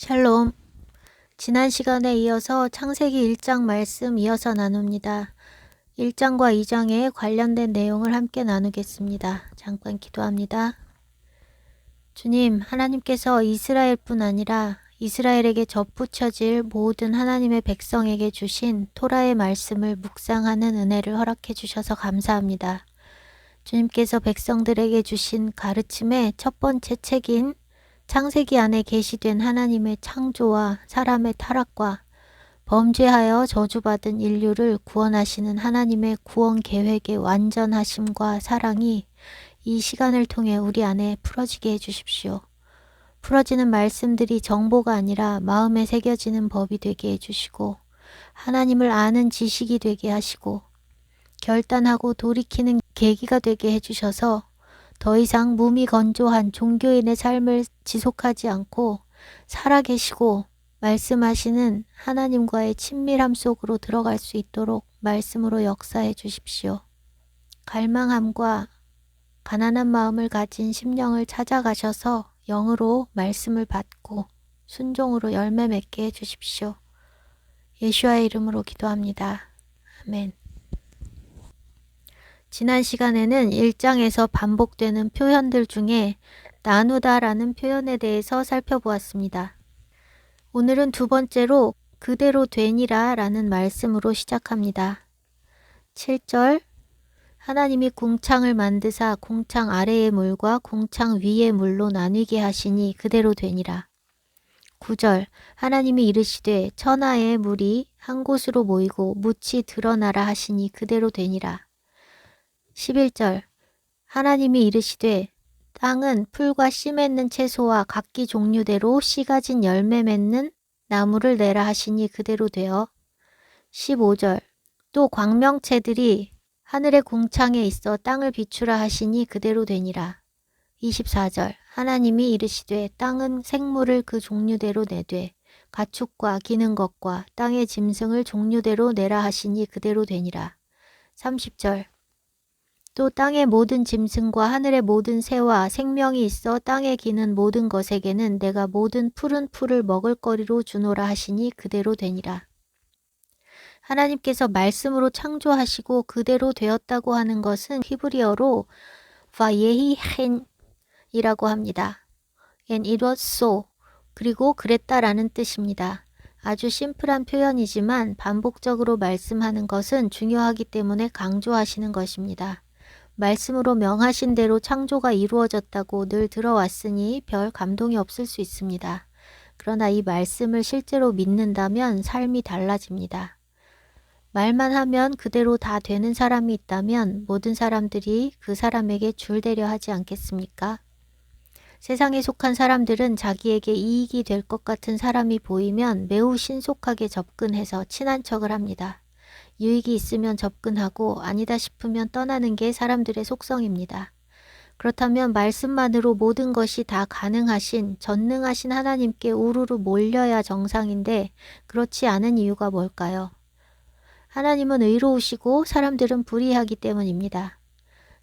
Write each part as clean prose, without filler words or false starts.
샬롬. 지난 시간에 이어서 창세기 1장 말씀 이어서 나눕니다. 1장과 2장에 관련된 내용을 함께 나누겠습니다. 잠깐 기도합니다. 주님, 하나님께서 이스라엘뿐 아니라 이스라엘에게 접붙여질 모든 하나님의 백성에게 주신 토라의 말씀을 묵상하는 은혜를 허락해 주셔서 감사합니다. 주님께서 백성들에게 주신 가르침의 첫 번째 책인 창세기 안에 계시된 하나님의 창조와 사람의 타락과 범죄하여 저주받은 인류를 구원하시는 하나님의 구원 계획의 완전하심과 사랑이 이 시간을 통해 우리 안에 풀어지게 해주십시오. 풀어지는 말씀들이 정보가 아니라 마음에 새겨지는 법이 되게 해주시고 하나님을 아는 지식이 되게 하시고 결단하고 돌이키는 계기가 되게 해주셔서 더 이상 무미건조한 종교인의 삶을 지속하지 않고 살아계시고 말씀하시는 하나님과의 친밀함 속으로 들어갈 수 있도록 말씀으로 역사해 주십시오. 갈망함과 가난한 마음을 가진 심령을 찾아가셔서 영으로 말씀을 받고 순종으로 열매 맺게 해주십시오. 예수와의 이름으로 기도합니다. 아멘. 지난 시간에는 1장에서 반복되는 표현들 중에 나누다라는 표현에 대해서 살펴보았습니다. 오늘은 두 번째로 그대로 되니라 라는 말씀으로 시작합니다. 7절 하나님이 궁창을 만드사 궁창 아래의 물과 궁창 위의 물로 나뉘게 하시니 그대로 되니라. 9절 하나님이 이르시되 천하의 물이 한 곳으로 모이고 묻이 드러나라 하시니 그대로 되니라. 11절 하나님이 이르시되 땅은 풀과 씨 맺는 채소와 각기 종류대로 씨 가진 열매 맺는 나무를 내라 하시니 그대로 되어 15절 또 광명체들이 하늘의 궁창에 있어 땅을 비추라 하시니 그대로 되니라. 24절 하나님이 이르시되 땅은 생물을 그 종류대로 내되 가축과 기는 것과 땅의 짐승을 종류대로 내라 하시니 그대로 되니라. 30절 또 땅의 모든 짐승과 하늘의 모든 새와 생명이 있어 땅에 기는 모든 것에게는 내가 모든 푸른 풀을 먹을거리로 주노라 하시니 그대로 되니라. 하나님께서 말씀으로 창조하시고 그대로 되었다고 하는 것은 히브리어로 vayehi hen이라고 합니다. And it was so. 그리고 그랬다라는 뜻입니다. 아주 심플한 표현이지만 반복적으로 말씀하는 것은 중요하기 때문에 강조하시는 것입니다. 말씀으로 명하신 대로 창조가 이루어졌다고 늘 들어왔으니 별 감동이 없을 수 있습니다. 그러나 이 말씀을 실제로 믿는다면 삶이 달라집니다. 말만 하면 그대로 다 되는 사람이 있다면 모든 사람들이 그 사람에게 줄대려 하지 않겠습니까? 세상에 속한 사람들은 자기에게 이익이 될 것 같은 사람이 보이면 매우 신속하게 접근해서 친한 척을 합니다. 유익이 있으면 접근하고 아니다 싶으면 떠나는 게 사람들의 속성입니다. 그렇다면 말씀만으로 모든 것이 다 가능하신 전능하신 하나님께 우르르 몰려야 정상인데 그렇지 않은 이유가 뭘까요? 하나님은 의로우시고 사람들은 불의하기 때문입니다.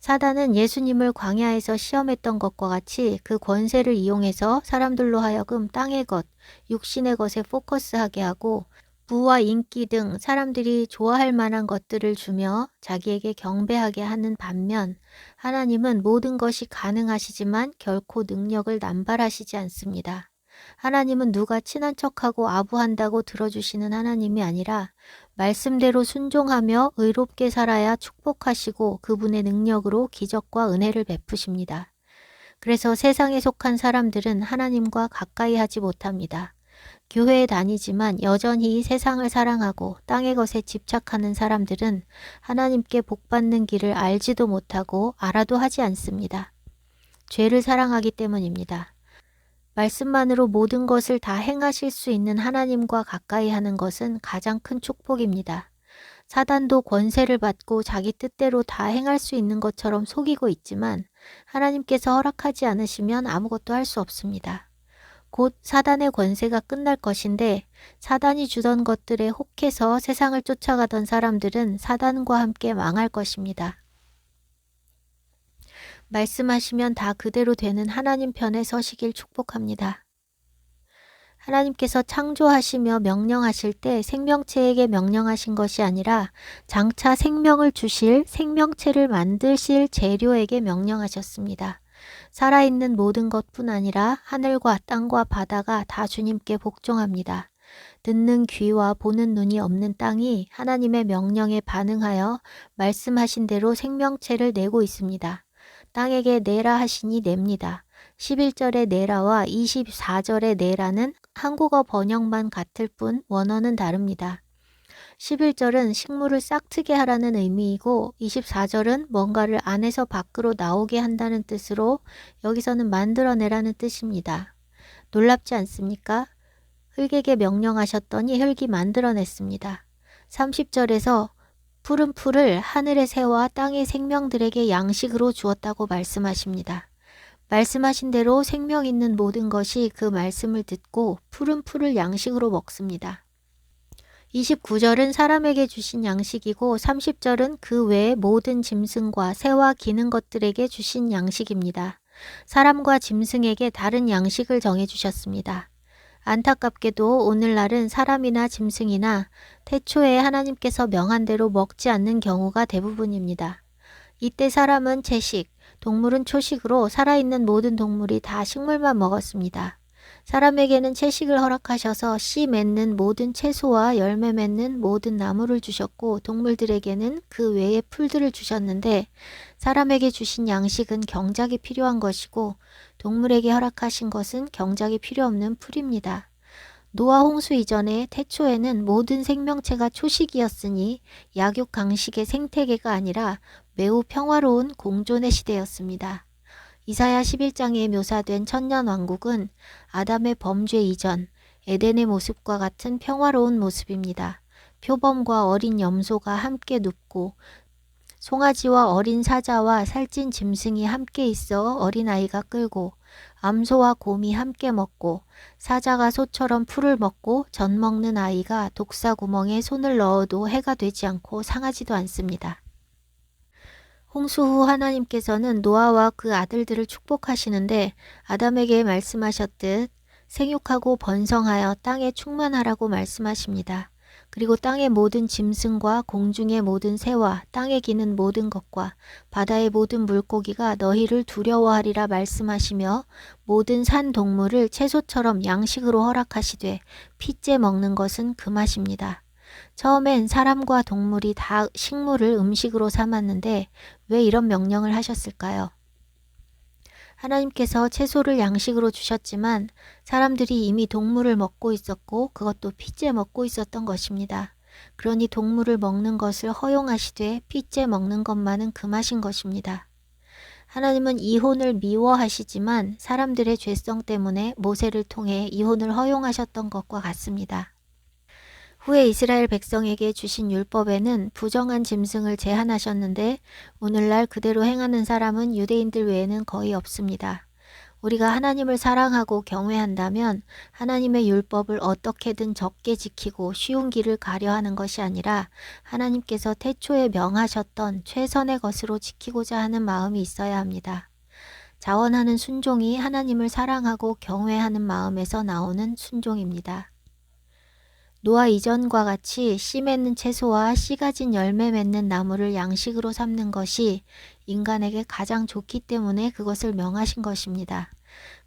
사단은 예수님을 광야에서 시험했던 것과 같이 그 권세를 이용해서 사람들로 하여금 땅의 것, 육신의 것에 포커스하게 하고 부와 인기 등 사람들이 좋아할 만한 것들을 주며 자기에게 경배하게 하는 반면 하나님은 모든 것이 가능하시지만 결코 능력을 남발하시지 않습니다. 하나님은 누가 친한 척하고 아부한다고 들어주시는 하나님이 아니라 말씀대로 순종하며 의롭게 살아야 축복하시고 그분의 능력으로 기적과 은혜를 베푸십니다. 그래서 세상에 속한 사람들은 하나님과 가까이 하지 못합니다. 교회에 다니지만 여전히 세상을 사랑하고 땅의 것에 집착하는 사람들은 하나님께 복받는 길을 알지도 못하고 알아도 하지 않습니다. 죄를 사랑하기 때문입니다. 말씀만으로 모든 것을 다 행하실 수 있는 하나님과 가까이 하는 것은 가장 큰 축복입니다. 사단도 권세를 받고 자기 뜻대로 다 행할 수 있는 것처럼 속이고 있지만 하나님께서 허락하지 않으시면 아무것도 할 수 없습니다. 곧 사단의 권세가 끝날 것인데 사단이 주던 것들에 혹해서 세상을 쫓아가던 사람들은 사단과 함께 망할 것입니다. 말씀하시면 다 그대로 되는 하나님 편에 서시길 축복합니다. 하나님께서 창조하시며 명령하실 때 생명체에게 명령하신 것이 아니라 장차 생명을 주실 생명체를 만드실 재료에게 명령하셨습니다. 살아있는 모든 것뿐 아니라 하늘과 땅과 바다가 다 주님께 복종합니다. 듣는 귀와 보는 눈이 없는 땅이 하나님의 명령에 반응하여 말씀하신 대로 생명체를 내고 있습니다. 땅에게 내라 하시니 냅니다. 11절의 내라와 24절의 내라는 한국어 번역만 같을 뿐 원어는 다릅니다. 11절은 식물을 싹트게 하라는 의미이고 24절은 뭔가를 안에서 밖으로 나오게 한다는 뜻으로 여기서는 만들어내라는 뜻입니다. 놀랍지 않습니까? 흙에게 명령하셨더니 흙이 만들어냈습니다. 30절에서 푸른 풀을 하늘의 새와 땅의 생명들에게 양식으로 주었다고 말씀하십니다. 말씀하신 대로 생명 있는 모든 것이 그 말씀을 듣고 푸른 풀을 양식으로 먹습니다. 29절은 사람에게 주신 양식이고 30절은 그 외의 모든 짐승과 새와 기는 것들에게 주신 양식입니다. 사람과 짐승에게 다른 양식을 정해주셨습니다. 안타깝게도 오늘날은 사람이나 짐승이나 태초에 하나님께서 명한 대로 먹지 않는 경우가 대부분입니다. 이때 사람은 채식, 동물은 초식으로 살아있는 모든 동물이 다 식물만 먹었습니다. 사람에게는 채식을 허락하셔서 씨 맺는 모든 채소와 열매 맺는 모든 나무를 주셨고 동물들에게는 그 외의 풀들을 주셨는데 사람에게 주신 양식은 경작이 필요한 것이고 동물에게 허락하신 것은 경작이 필요 없는 풀입니다. 노아 홍수 이전에 태초에는 모든 생명체가 초식이었으니 약육 강식의 생태계가 아니라 매우 평화로운 공존의 시대였습니다. 이사야 11장에 묘사된 천년왕국은 아담의 범죄 이전 에덴의 모습과 같은 평화로운 모습입니다. 표범과 어린 염소가 함께 눕고 송아지와 어린 사자와 살찐 짐승이 함께 있어 어린아이가 끌고 암소와 곰이 함께 먹고 사자가 소처럼 풀을 먹고 젖 먹는 아이가 독사 구멍에 손을 넣어도 해가 되지 않고 상하지도 않습니다. 홍수 후 하나님께서는 노아와 그 아들들을 축복하시는데 아담에게 말씀하셨듯 생육하고 번성하여 땅에 충만하라고 말씀하십니다. 그리고 땅의 모든 짐승과 공중의 모든 새와 땅에 기는 모든 것과 바다의 모든 물고기가 너희를 두려워하리라 말씀하시며 모든 산 동물을 채소처럼 양식으로 허락하시되 핏째 먹는 것은 금하십니다. 처음엔 사람과 동물이 다 식물을 음식으로 삼았는데 왜 이런 명령을 하셨을까요? 하나님께서 채소를 양식으로 주셨지만 사람들이 이미 동물을 먹고 있었고 그것도 핏째 먹고 있었던 것입니다. 그러니 동물을 먹는 것을 허용하시되 핏째 먹는 것만은 금하신 것입니다. 하나님은 이혼을 미워하시지만 사람들의 죄성 때문에 모세를 통해 이혼을 허용하셨던 것과 같습니다. 후에 이스라엘 백성에게 주신 율법에는 부정한 짐승을 제한하셨는데 오늘날 그대로 행하는 사람은 유대인들 외에는 거의 없습니다. 우리가 하나님을 사랑하고 경외한다면 하나님의 율법을 어떻게든 적게 지키고 쉬운 길을 가려 하는 것이 아니라 하나님께서 태초에 명하셨던 최선의 것으로 지키고자 하는 마음이 있어야 합니다. 자원하는 순종이 하나님을 사랑하고 경외하는 마음에서 나오는 순종입니다. 노아 이전과 같이 씨 맺는 채소와 씨 가진 열매 맺는 나무를 양식으로 삼는 것이 인간에게 가장 좋기 때문에 그것을 명하신 것입니다.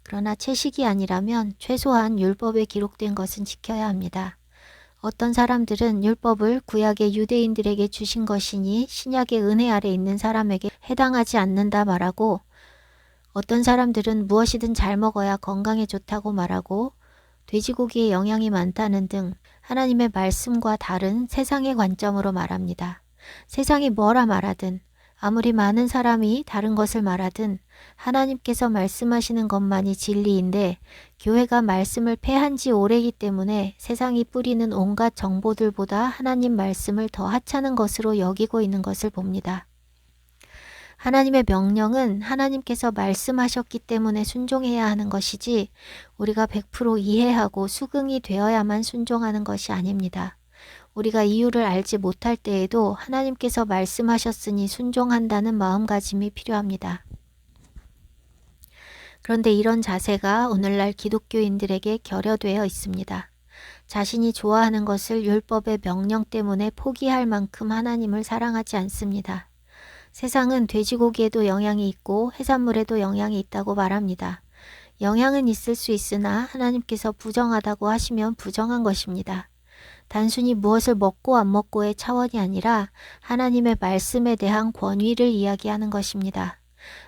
그러나 채식이 아니라면 최소한 율법에 기록된 것은 지켜야 합니다. 어떤 사람들은 율법을 구약의 유대인들에게 주신 것이니 신약의 은혜 아래 있는 사람에게 해당하지 않는다 말하고 어떤 사람들은 무엇이든 잘 먹어야 건강에 좋다고 말하고 돼지고기에 영양이 많다는 등 하나님의 말씀과 다른 세상의 관점으로 말합니다. 세상이 뭐라 말하든 아무리 많은 사람이 다른 것을 말하든 하나님께서 말씀하시는 것만이 진리인데 교회가 말씀을 폐한 지 오래이기 때문에 세상이 뿌리는 온갖 정보들보다 하나님 말씀을 더 하찮은 것으로 여기고 있는 것을 봅니다. 하나님의 명령은 하나님께서 말씀하셨기 때문에 순종해야 하는 것이지 우리가 100% 이해하고 수긍이 되어야만 순종하는 것이 아닙니다. 우리가 이유를 알지 못할 때에도 하나님께서 말씀하셨으니 순종한다는 마음가짐이 필요합니다. 그런데 이런 자세가 오늘날 기독교인들에게 결여되어 있습니다. 자신이 좋아하는 것을 율법의 명령 때문에 포기할 만큼 하나님을 사랑하지 않습니다. 세상은 돼지고기에도 영양이 있고 해산물에도 영양이 있다고 말합니다. 영양은 있을 수 있으나 하나님께서 부정하다고 하시면 부정한 것입니다. 단순히 무엇을 먹고 안 먹고의 차원이 아니라 하나님의 말씀에 대한 권위를 이야기하는 것입니다.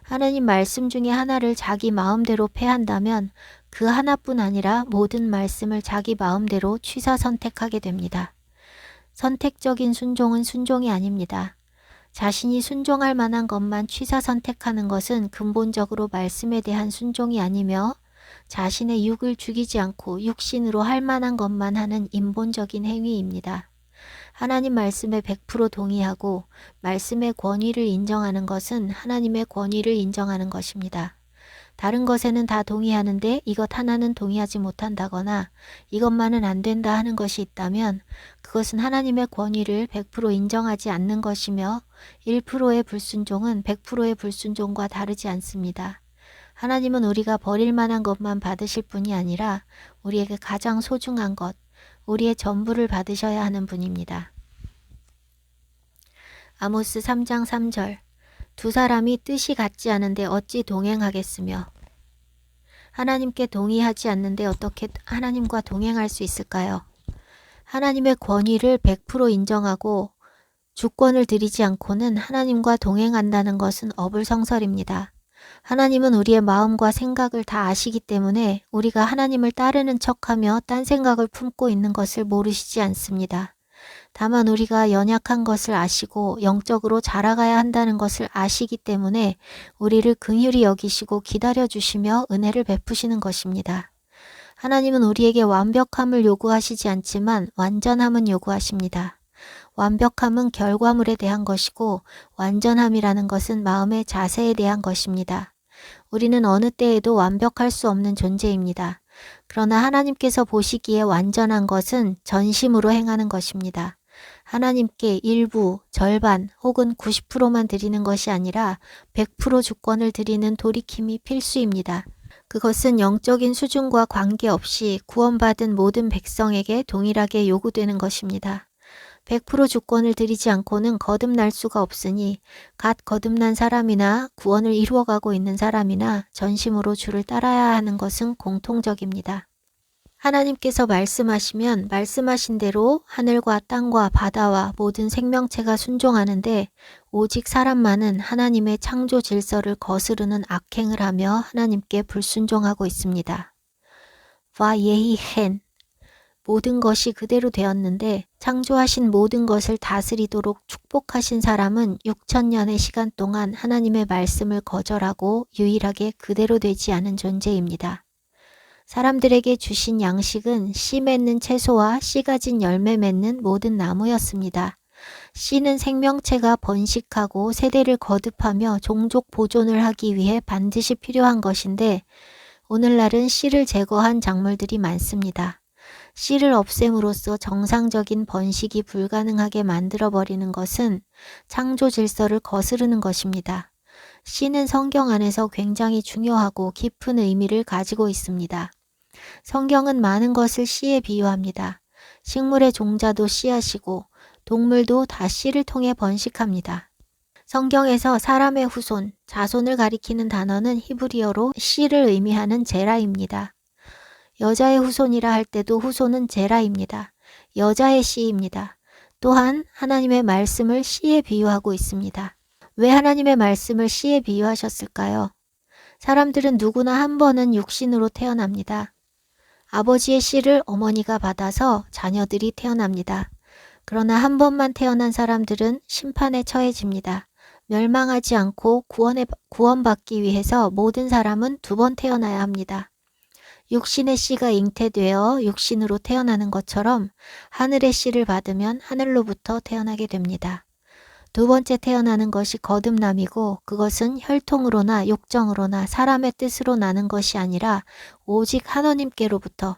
하나님 말씀 중에 하나를 자기 마음대로 패한다면 그 하나뿐 아니라 모든 말씀을 자기 마음대로 취사 선택하게 됩니다. 선택적인 순종은 순종이 아닙니다. 자신이 순종할 만한 것만 취사 선택하는 것은 근본적으로 말씀에 대한 순종이 아니며 자신의 육을 죽이지 않고 육신으로 할 만한 것만 하는 인본적인 행위입니다. 하나님 말씀에 100% 동의하고 말씀의 권위를 인정하는 것은 하나님의 권위를 인정하는 것입니다. 다른 것에는 다 동의하는데 이것 하나는 동의하지 못한다거나 이것만은 안 된다 하는 것이 있다면 그것은 하나님의 권위를 100% 인정하지 않는 것이며 1%의 불순종은 100%의 불순종과 다르지 않습니다. 하나님은 우리가 버릴 만한 것만 받으실 분이 아니라 우리에게 가장 소중한 것, 우리의 전부를 받으셔야 하는 분입니다. 아모스 3장 3절 두 사람이 뜻이 같지 않은데 어찌 동행하겠으며 하나님께 동의하지 않는데 어떻게 하나님과 동행할 수 있을까요? 하나님의 권위를 100% 인정하고 주권을 드리지 않고는 하나님과 동행한다는 것은 어불성설입니다. 하나님은 우리의 마음과 생각을 다 아시기 때문에 우리가 하나님을 따르는 척하며 딴 생각을 품고 있는 것을 모르시지 않습니다. 다만 우리가 연약한 것을 아시고 영적으로 자라가야 한다는 것을 아시기 때문에 우리를 긍휼히 여기시고 기다려주시며 은혜를 베푸시는 것입니다. 하나님은 우리에게 완벽함을 요구하시지 않지만 완전함은 요구하십니다. 완벽함은 결과물에 대한 것이고 완전함이라는 것은 마음의 자세에 대한 것입니다. 우리는 어느 때에도 완벽할 수 없는 존재입니다. 그러나 하나님께서 보시기에 완전한 것은 전심으로 행하는 것입니다. 하나님께 일부, 절반 혹은 90%만 드리는 것이 아니라 100% 주권을 드리는 돌이킴이 필수입니다. 그것은 영적인 수준과 관계없이 구원받은 모든 백성에게 동일하게 요구되는 것입니다. 100% 주권을 드리지 않고는 거듭날 수가 없으니 갓 거듭난 사람이나 구원을 이루어가고 있는 사람이나 전심으로 주를 따라야 하는 것은 공통적입니다. 하나님께서 말씀하시면 말씀하신 대로 하늘과 땅과 바다와 모든 생명체가 순종하는데 오직 사람만은 하나님의 창조 질서를 거스르는 악행을 하며 하나님께 불순종하고 있습니다. 바예히헨 모든 것이 그대로 되었는데 창조하신 모든 것을 다스리도록 축복하신 사람은 6천년의 시간 동안 하나님의 말씀을 거절하고 유일하게 그대로 되지 않은 존재입니다. 사람들에게 주신 양식은 씨 맺는 채소와 씨 가진 열매 맺는 모든 나무였습니다. 씨는 생명체가 번식하고 세대를 거듭하며 종족 보존을 하기 위해 반드시 필요한 것인데 오늘날은 씨를 제거한 작물들이 많습니다. 씨를 없앰으로써 정상적인 번식이 불가능하게 만들어버리는 것은 창조 질서를 거스르는 것입니다. 씨는 성경 안에서 굉장히 중요하고 깊은 의미를 가지고 있습니다. 성경은 많은 것을 씨에 비유합니다. 식물의 종자도 씨앗이고 동물도 다 씨를 통해 번식합니다. 성경에서 사람의 후손, 자손을 가리키는 단어는 히브리어로 씨를 의미하는 제라입니다. 여자의 후손이라 할 때도 후손은 제라입니다. 여자의 씨입니다. 또한 하나님의 말씀을 씨에 비유하고 있습니다. 왜 하나님의 말씀을 씨에 비유하셨을까요? 사람들은 누구나 한 번은 육신으로 태어납니다. 아버지의 씨를 어머니가 받아서 자녀들이 태어납니다. 그러나 한 번만 태어난 사람들은 심판에 처해집니다. 멸망하지 않고 구원받기 위해서 모든 사람은 2번 태어나야 합니다. 육신의 씨가 잉태되어 육신으로 태어나는 것처럼 하늘의 씨를 받으면 하늘로부터 태어나게 됩니다. 2번째 태어나는 것이 거듭남이고 그것은 혈통으로나 욕정으로나 사람의 뜻으로 나는 것이 아니라 오직 하나님께로부터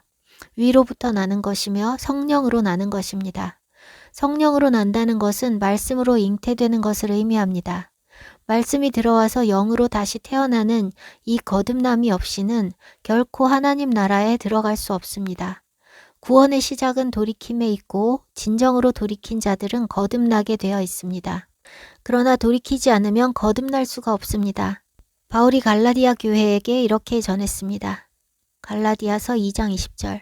위로부터 나는 것이며 성령으로 나는 것입니다. 성령으로 난다는 것은 말씀으로 잉태되는 것을 의미합니다. 말씀이 들어와서 영으로 다시 태어나는 이 거듭남이 없이는 결코 하나님 나라에 들어갈 수 없습니다. 구원의 시작은 돌이킴에 있고 진정으로 돌이킨 자들은 거듭나게 되어 있습니다. 그러나 돌이키지 않으면 거듭날 수가 없습니다. 바울이 갈라디아 교회에게 이렇게 전했습니다. 갈라디아서 2장 20절.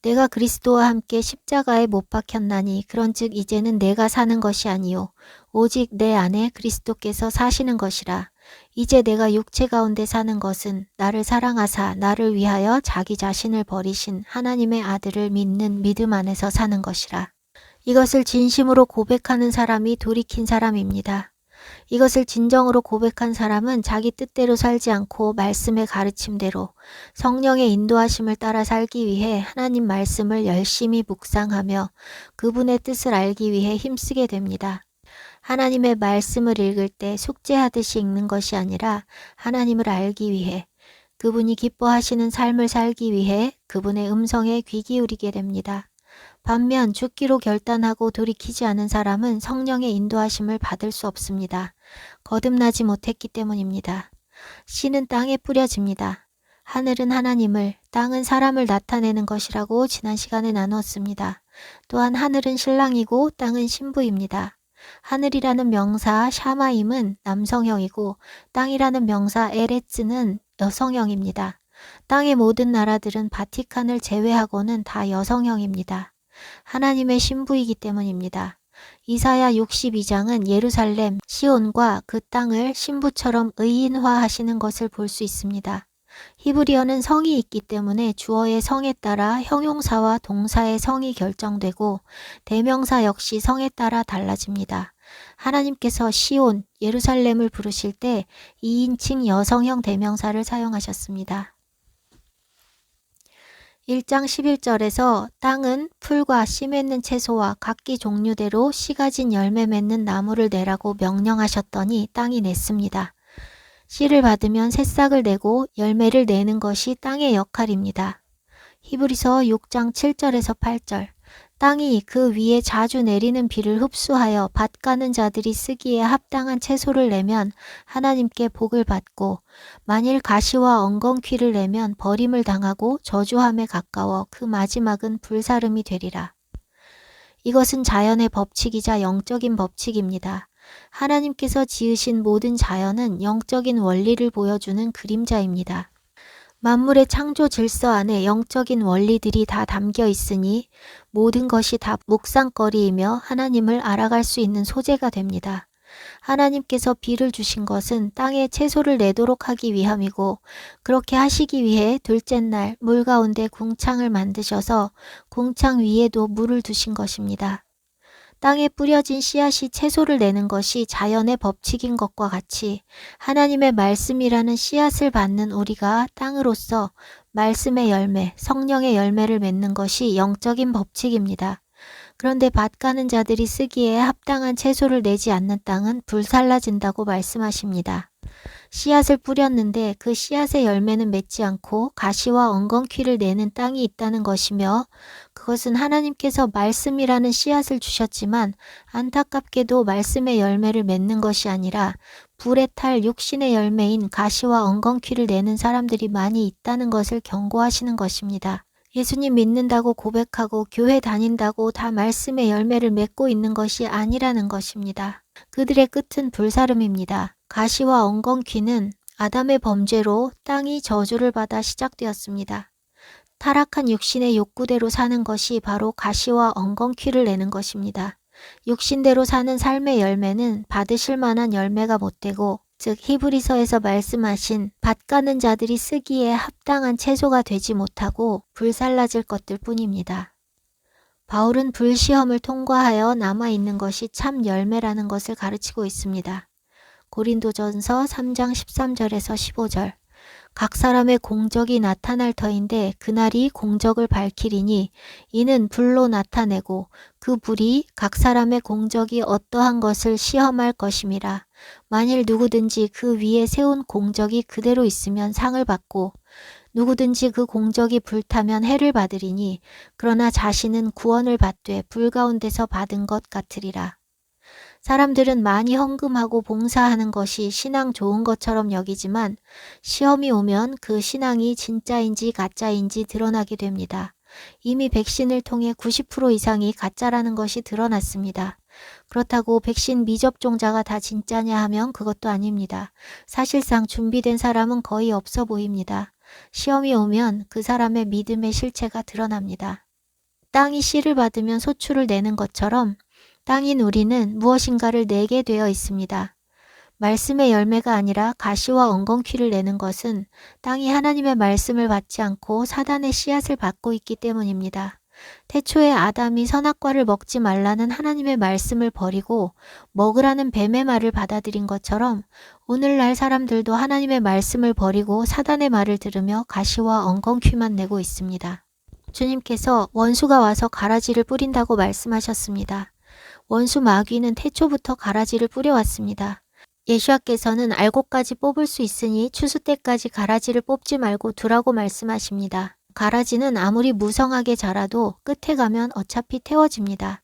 내가 그리스도와 함께 십자가에 못 박혔나니 그런즉 이제는 내가 사는 것이 아니요 오직 내 안에 그리스도께서 사시는 것이라. 이제 내가 육체 가운데 사는 것은 나를 사랑하사 나를 위하여 자기 자신을 버리신 하나님의 아들을 믿는 믿음 안에서 사는 것이라. 이것을 진심으로 고백하는 사람이 돌이킨 사람입니다. 이것을 진정으로 고백한 사람은 자기 뜻대로 살지 않고 말씀의 가르침대로 성령의 인도하심을 따라 살기 위해 하나님 말씀을 열심히 묵상하며 그분의 뜻을 알기 위해 힘쓰게 됩니다. 하나님의 말씀을 읽을 때 숙제하듯이 읽는 것이 아니라 하나님을 알기 위해, 그분이 기뻐하시는 삶을 살기 위해 그분의 음성에 귀 기울이게 됩니다. 반면 죽기로 결단하고 돌이키지 않은 사람은 성령의 인도하심을 받을 수 없습니다. 거듭나지 못했기 때문입니다. 씨는 땅에 뿌려집니다. 하늘은 하나님을, 땅은 사람을 나타내는 것이라고 지난 시간에 나누었습니다. 또한 하늘은 신랑이고 땅은 신부입니다. 하늘이라는 명사 샤마임은 남성형이고 땅이라는 명사 에레츠는 여성형입니다. 땅의 모든 나라들은 바티칸을 제외하고는 다 여성형입니다. 하나님의 신부이기 때문입니다. 이사야 62장은 예루살렘, 시온과 그 땅을 신부처럼 의인화하시는 것을 볼 수 있습니다. 히브리어는 성이 있기 때문에 주어의 성에 따라 형용사와 동사의 성이 결정되고 대명사 역시 성에 따라 달라집니다. 하나님께서 시온, 예루살렘을 부르실 때 2인칭 여성형 대명사를 사용하셨습니다. 1장 11절에서 땅은 풀과 씨 맺는 채소와 각기 종류대로 씨 가진 열매 맺는 나무를 내라고 명령하셨더니 땅이 냈습니다. 씨를 받으면 새싹을 내고 열매를 내는 것이 땅의 역할입니다. 히브리서 6장 7절에서 8절. 땅이 그 위에 자주 내리는 비를 흡수하여 밭 가는 자들이 쓰기에 합당한 채소를 내면 하나님께 복을 받고, 만일 가시와 엉겅퀴를 내면 버림을 당하고 저주함에 가까워 그 마지막은 불사름이 되리라. 이것은 자연의 법칙이자 영적인 법칙입니다. 하나님께서 지으신 모든 자연은 영적인 원리를 보여주는 그림자입니다. 만물의 창조 질서 안에 영적인 원리들이 다 담겨 있으니 모든 것이 다 묵상거리이며 하나님을 알아갈 수 있는 소재가 됩니다. 하나님께서 비를 주신 것은 땅에 채소를 내도록 하기 위함이고, 그렇게 하시기 위해 둘째 날 물 가운데 궁창을 만드셔서 궁창 위에도 물을 두신 것입니다. 땅에 뿌려진 씨앗이 채소를 내는 것이 자연의 법칙인 것과 같이 하나님의 말씀이라는 씨앗을 받는 우리가 땅으로서 말씀의 열매, 성령의 열매를 맺는 것이 영적인 법칙입니다. 그런데 밭 가는 자들이 쓰기에 합당한 채소를 내지 않는 땅은 불살라진다고 말씀하십니다. 씨앗을 뿌렸는데 그 씨앗의 열매는 맺지 않고 가시와 엉겅퀴를 내는 땅이 있다는 것이며, 그것은 하나님께서 말씀이라는 씨앗을 주셨지만 안타깝게도 말씀의 열매를 맺는 것이 아니라 불에 탈 육신의 열매인 가시와 엉겅퀴를 내는 사람들이 많이 있다는 것을 경고하시는 것입니다. 예수님 믿는다고 고백하고 교회 다닌다고 다 말씀의 열매를 맺고 있는 것이 아니라는 것입니다. 그들의 끝은 불사름입니다. 가시와 엉겅퀴는 아담의 범죄로 땅이 저주를 받아 시작되었습니다. 타락한 육신의 욕구대로 사는 것이 바로 가시와 엉겅퀴를 내는 것입니다. 육신대로 사는 삶의 열매는 받으실 만한 열매가 못 되고, 즉 히브리서에서 말씀하신 밭 가는 자들이 쓰기에 합당한 채소가 되지 못하고 불살라질 것들 뿐입니다. 바울은 불시험을 통과하여 남아있는 것이 참 열매라는 것을 가르치고 있습니다. 고린도전서 3장 13절에서 15절. 각 사람의 공적이 나타날 터인데 그날이 공적을 밝히리니 이는 불로 나타내고 그 불이 각 사람의 공적이 어떠한 것을 시험할 것임이라. 만일 누구든지 그 위에 세운 공적이 그대로 있으면 상을 받고 누구든지 그 공적이 불타면 해를 받으리니 그러나 자신은 구원을 받되 불 가운데서 받은 것 같으리라. 사람들은 많이 헌금하고 봉사하는 것이 신앙 좋은 것처럼 여기지만 시험이 오면 그 신앙이 진짜인지 가짜인지 드러나게 됩니다. 이미 백신을 통해 90% 이상이 가짜라는 것이 드러났습니다. 그렇다고 백신 미접종자가 다 진짜냐 하면 그것도 아닙니다. 사실상 준비된 사람은 거의 없어 보입니다. 시험이 오면 그 사람의 믿음의 실체가 드러납니다. 땅이 씨를 받으면 소출을 내는 것처럼 땅인 우리는 무엇인가를 내게 되어 있습니다. 말씀의 열매가 아니라 가시와 엉겅퀴를 내는 것은 땅이 하나님의 말씀을 받지 않고 사단의 씨앗을 받고 있기 때문입니다. 태초에 아담이 선악과를 먹지 말라는 하나님의 말씀을 버리고 먹으라는 뱀의 말을 받아들인 것처럼 오늘날 사람들도 하나님의 말씀을 버리고 사단의 말을 들으며 가시와 엉겅퀴만 내고 있습니다. 주님께서 원수가 와서 가라지를 뿌린다고 말씀하셨습니다. 원수 마귀는 태초부터 가라지를 뿌려왔습니다. 예수와께서는 알곡까지 뽑을 수 있으니 추수 때까지 가라지를 뽑지 말고 두라고 말씀하십니다. 가라지는 아무리 무성하게 자라도 끝에 가면 어차피 태워집니다.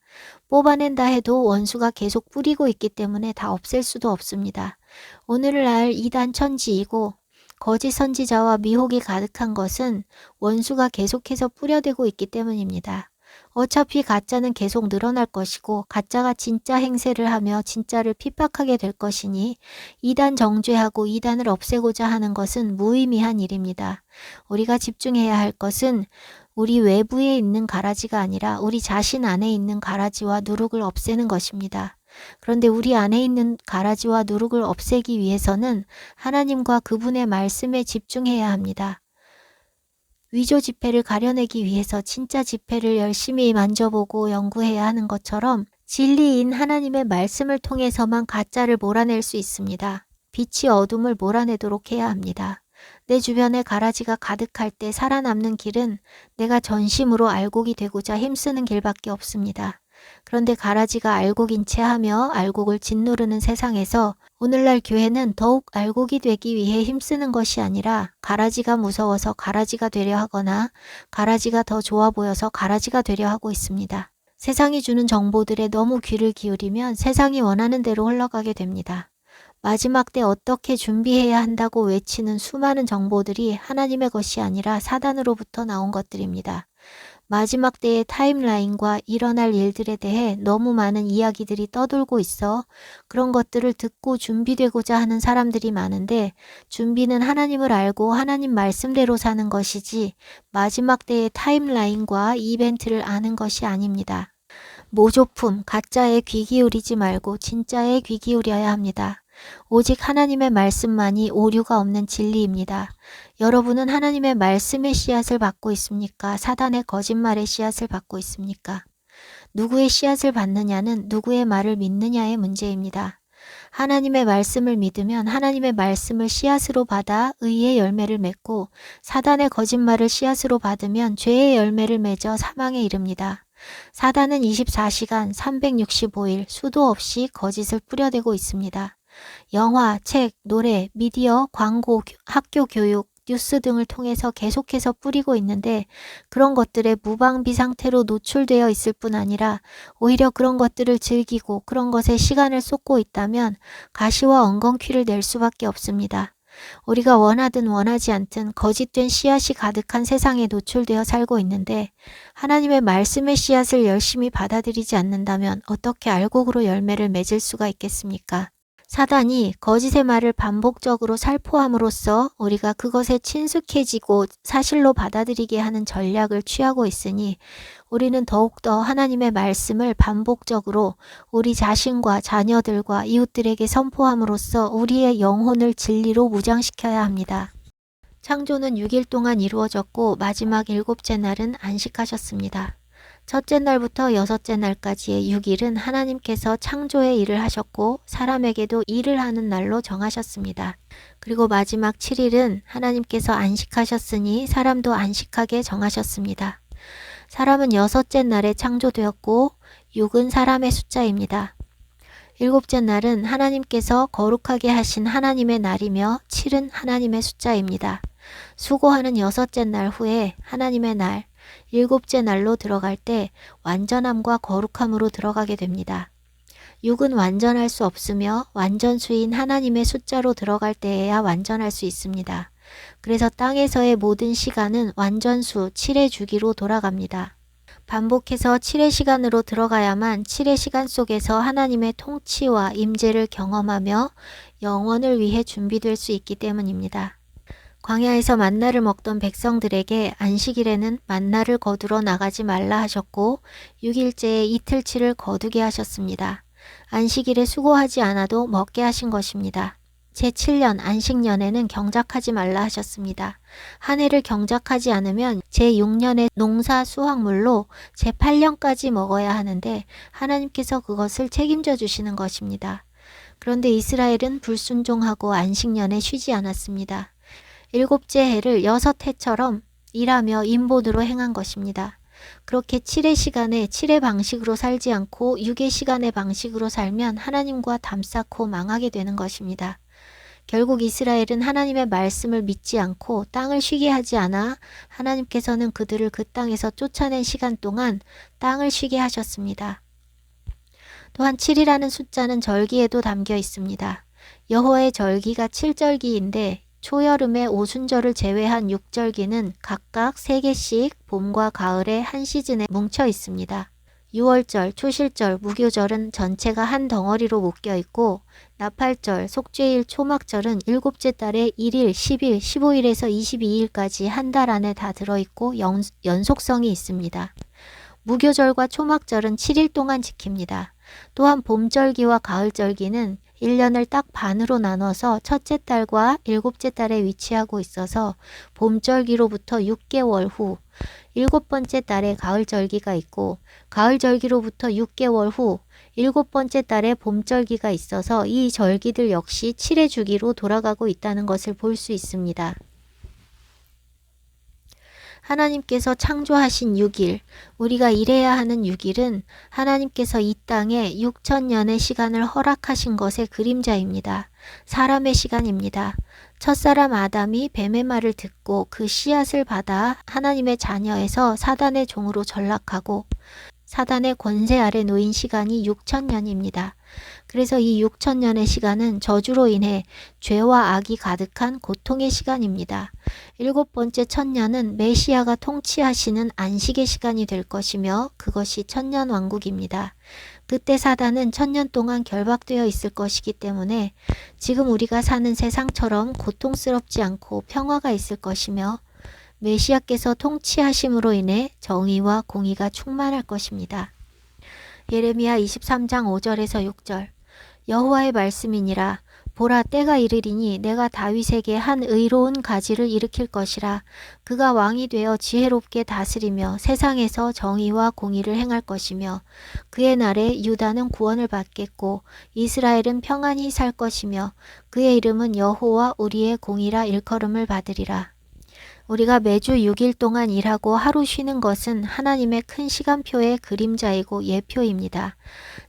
뽑아낸다 해도 원수가 계속 뿌리고 있기 때문에 다 없앨 수도 없습니다. 오늘날 이단 천지이고 거짓 선지자와 미혹이 가득한 것은 원수가 계속해서 뿌려대고 있기 때문입니다. 어차피 가짜는 계속 늘어날 것이고 가짜가 진짜 행세를 하며 진짜를 핍박하게 될 것이니 이단 정죄하고 이단을 없애고자 하는 것은 무의미한 일입니다. 우리가 집중해야 할 것은 우리 외부에 있는 가라지가 아니라 우리 자신 안에 있는 가라지와 누룩을 없애는 것입니다. 그런데 우리 안에 있는 가라지와 누룩을 없애기 위해서는 하나님과 그분의 말씀에 집중해야 합니다. 위조 지폐를 가려내기 위해서 진짜 지폐를 열심히 만져보고 연구해야 하는 것처럼 진리인 하나님의 말씀을 통해서만 가짜를 몰아낼 수 있습니다. 빛이 어둠을 몰아내도록 해야 합니다. 내 주변에 가라지가 가득할 때 살아남는 길은 내가 전심으로 알곡이 되고자 힘쓰는 길밖에 없습니다. 그런데 가라지가 알곡인 채 하며 알곡을 짓누르는 세상에서 오늘날 교회는 더욱 알곡이 되기 위해 힘쓰는 것이 아니라 가라지가 무서워서 가라지가 되려 하거나 가라지가 더 좋아 보여서 가라지가 되려 하고 있습니다. 세상이 주는 정보들에 너무 귀를 기울이면 세상이 원하는 대로 흘러가게 됩니다. 마지막 때 어떻게 준비해야 한다고 외치는 수많은 정보들이 하나님의 것이 아니라 사단으로부터 나온 것들입니다. 마지막 때의 타임라인과 일어날 일들에 대해 너무 많은 이야기들이 떠돌고 있어 그런 것들을 듣고 준비되고자 하는 사람들이 많은데 준비는 하나님을 알고 하나님 말씀대로 사는 것이지 마지막 때의 타임라인과 이벤트를 아는 것이 아닙니다. 모조품, 가짜에 귀 기울이지 말고 진짜에 귀 기울여야 합니다. 오직 하나님의 말씀만이 오류가 없는 진리입니다. 여러분은 하나님의 말씀의 씨앗을 받고 있습니까? 사단의 거짓말의 씨앗을 받고 있습니까? 누구의 씨앗을 받느냐는 누구의 말을 믿느냐의 문제입니다. 하나님의 말씀을 믿으면 하나님의 말씀을 씨앗으로 받아 의의 열매를 맺고 사단의 거짓말을 씨앗으로 받으면 죄의 열매를 맺어 사망에 이릅니다. 사단은 24시간 365일 수도 없이 거짓을 뿌려대고 있습니다. 영화, 책, 노래, 미디어, 광고, 학교 교육, 뉴스 등을 통해서 계속해서 뿌리고 있는데 그런 것들에 무방비 상태로 노출되어 있을 뿐 아니라 오히려 그런 것들을 즐기고 그런 것에 시간을 쏟고 있다면 가시와 엉겅퀴를 낼 수밖에 없습니다. 우리가 원하든 원하지 않든 거짓된 씨앗이 가득한 세상에 노출되어 살고 있는데 하나님의 말씀의 씨앗을 열심히 받아들이지 않는다면 어떻게 알곡으로 열매를 맺을 수가 있겠습니까? 사단이 거짓의 말을 반복적으로 살포함으로써 우리가 그것에 친숙해지고 사실로 받아들이게 하는 전략을 취하고 있으니 우리는 더욱더 하나님의 말씀을 반복적으로 우리 자신과 자녀들과 이웃들에게 선포함으로써 우리의 영혼을 진리로 무장시켜야 합니다. 창조는 6일 동안 이루어졌고 마지막 7째 날은 안식하셨습니다. 첫째 날부터 여섯째 날까지의 6일은 하나님께서 창조의 일을 하셨고 사람에게도 일을 하는 날로 정하셨습니다. 그리고 마지막 7일은 하나님께서 안식하셨으니 사람도 안식하게 정하셨습니다. 사람은 여섯째 날에 창조되었고 6은 사람의 숫자입니다. 일곱째 날은 하나님께서 거룩하게 하신 하나님의 날이며 7은 하나님의 숫자입니다. 수고하는 여섯째 날 후에 하나님의 날, 일곱째 날로 들어갈 때 완전함과 거룩함으로 들어가게 됩니다. 육은 완전할 수 없으며 완전수인 하나님의 숫자로 들어갈 때에야 완전할 수 있습니다. 그래서 땅에서의 모든 시간은 완전수 7의 주기로 돌아갑니다. 반복해서 7의 시간으로 들어가야만 7의 시간 속에서 하나님의 통치와 임재를 경험하며 영원을 위해 준비될 수 있기 때문입니다. 광야에서 만나를 먹던 백성들에게 안식일에는 만나를 거두러 나가지 말라 하셨고 6일째에 이틀치를 거두게 하셨습니다. 안식일에 수고하지 않아도 먹게 하신 것입니다. 제7년 안식년에는 경작하지 말라 하셨습니다. 한 해를 경작하지 않으면 제6년의 농사 수확물로 제8년까지 먹어야 하는데 하나님께서 그것을 책임져 주시는 것입니다. 그런데 이스라엘은 불순종하고 안식년에 쉬지 않았습니다. 7째 해를 6해처럼 일하며 인본으로 행한 것입니다. 그렇게 7의 시간에 7의 방식으로 살지 않고 6의 시간의 방식으로 살면 하나님과 담쌓고 망하게 되는 것입니다. 결국 이스라엘은 하나님의 말씀을 믿지 않고 땅을 쉬게 하지 않아 하나님께서는 그들을 그 땅에서 쫓아낸 시간 동안 땅을 쉬게 하셨습니다. 또한 7이라는 숫자는 절기에도 담겨 있습니다. 여호와의 절기가 7절기인데 초여름의 오순절을 제외한 6절기는 각각 3개씩 봄과 가을의 한 시즌에 뭉쳐 있습니다. 6월절, 초실절, 무교절은 전체가 한 덩어리로 묶여 있고 나팔절, 속죄일, 초막절은 7째 달에 1일, 10일, 15일에서 22일까지 한 달 안에 다 들어있고 연속성이 있습니다. 무교절과 초막절은 7일 동안 지킵니다. 또한 봄절기와 가을절기는 1년을 딱 반으로 나눠서 첫째 달과 7째 달에 위치하고 있어서 봄절기로부터 6개월 후 7번째 달에 가을절기가 있고 가을절기로부터 6개월 후 7번째 달에 봄절기가 있어서 이 절기들 역시 7의 주기로 돌아가고 있다는 것을 볼 수 있습니다. 하나님께서 창조하신 6일, 우리가 일해야 하는 6일은 하나님께서 이 땅에 6천년의 시간을 허락하신 것의 그림자입니다. 사람의 시간입니다. 첫사람 아담이 뱀의 말을 듣고 그 씨앗을 받아 하나님의 자녀에서 사단의 종으로 전락하고 사단의 권세 아래 놓인 시간이 6천년입니다. 그래서 이 6천년의 시간은 저주로 인해 죄와 악이 가득한 고통의 시간입니다. 7번째 천년은 메시아가 통치하시는 안식의 시간이 될 것이며 그것이 천년왕국입니다. 그때 사단은 천년 동안 결박되어 있을 것이기 때문에 지금 우리가 사는 세상처럼 고통스럽지 않고 평화가 있을 것이며 메시아께서 통치하심으로 인해 정의와 공의가 충만할 것입니다. 예레미야 23장 5절에서 6절 여호와의 말씀이니라 보라 때가 이르리니 내가 다윗에게 한 의로운 가지를 일으킬 것이라 그가 왕이 되어 지혜롭게 다스리며 세상에서 정의와 공의를 행할 것이며 그의 날에 유다는 구원을 받겠고 이스라엘은 평안히 살 것이며 그의 이름은 여호와 우리의 공의라 일컬음을 받으리라. 우리가 매주 6일 동안 일하고 하루 쉬는 것은 하나님의 큰 시간표의 그림자이고 예표입니다.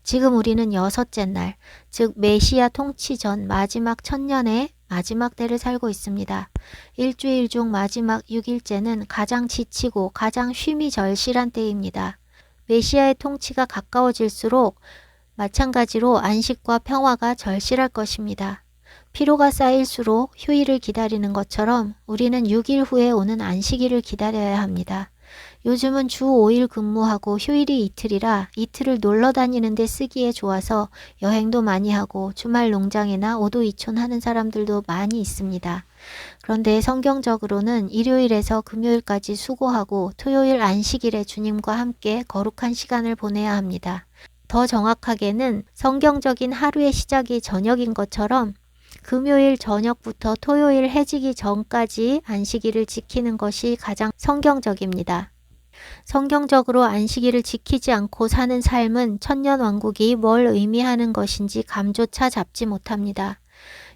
지금 우리는 6째 날, 즉 메시아 통치 전 마지막 천년의 마지막 때를 살고 있습니다. 일주일 중 마지막 6일째는 가장 지치고 가장 쉼이 절실한 때입니다. 메시아의 통치가 가까워질수록 마찬가지로 안식과 평화가 절실할 것입니다. 피로가 쌓일수록 휴일을 기다리는 것처럼 우리는 6일 후에 오는 안식일을 기다려야 합니다. 요즘은 주 5일 근무하고 휴일이 이틀이라 이틀을 놀러 다니는 데 쓰기에 좋아서 여행도 많이 하고 주말 농장이나 오도이촌 하는 사람들도 많이 있습니다. 그런데 성경적으로는 일요일에서 금요일까지 수고하고 토요일 안식일에 주님과 함께 거룩한 시간을 보내야 합니다. 더 정확하게는 성경적인 하루의 시작이 저녁인 것처럼 금요일 저녁부터 토요일 해지기 전까지 안식일을 지키는 것이 가장 성경적입니다. 성경적으로 안식일을 지키지 않고 사는 삶은 천년왕국이 뭘 의미하는 것인지 감조차 잡지 못합니다.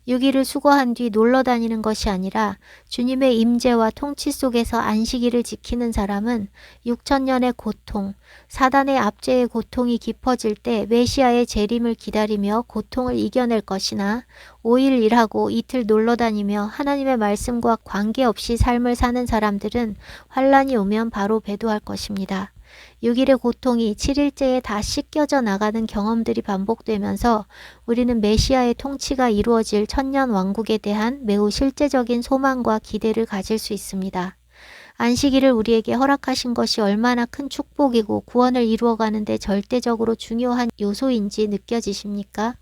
6일을 수고한 뒤 놀러 다니는 것이 아니라 주님의 임재와 통치 속에서 안식일을 지키는 사람은 6천년의 고통, 사단의 압제의 고통이 깊어질 때 메시아의 재림을 기다리며 고통을 이겨낼 것이나 5일 일하고 이틀 놀러 다니며 하나님의 말씀과 관계없이 삶을 사는 사람들은 환란이 오면 바로 배도할 것입니다. 6일의 고통이 7일째에 다 씻겨져 나가는 경험들이 반복되면서 우리는 메시아의 통치가 이루어질 천년 왕국에 대한 매우 실제적인 소망과 기대를 가질 수 있습니다. 안식일을 우리에게 허락하신 것이 얼마나 큰 축복이고 구원을 이루어가는 데 절대적으로 중요한 요소인지 느껴지십니까?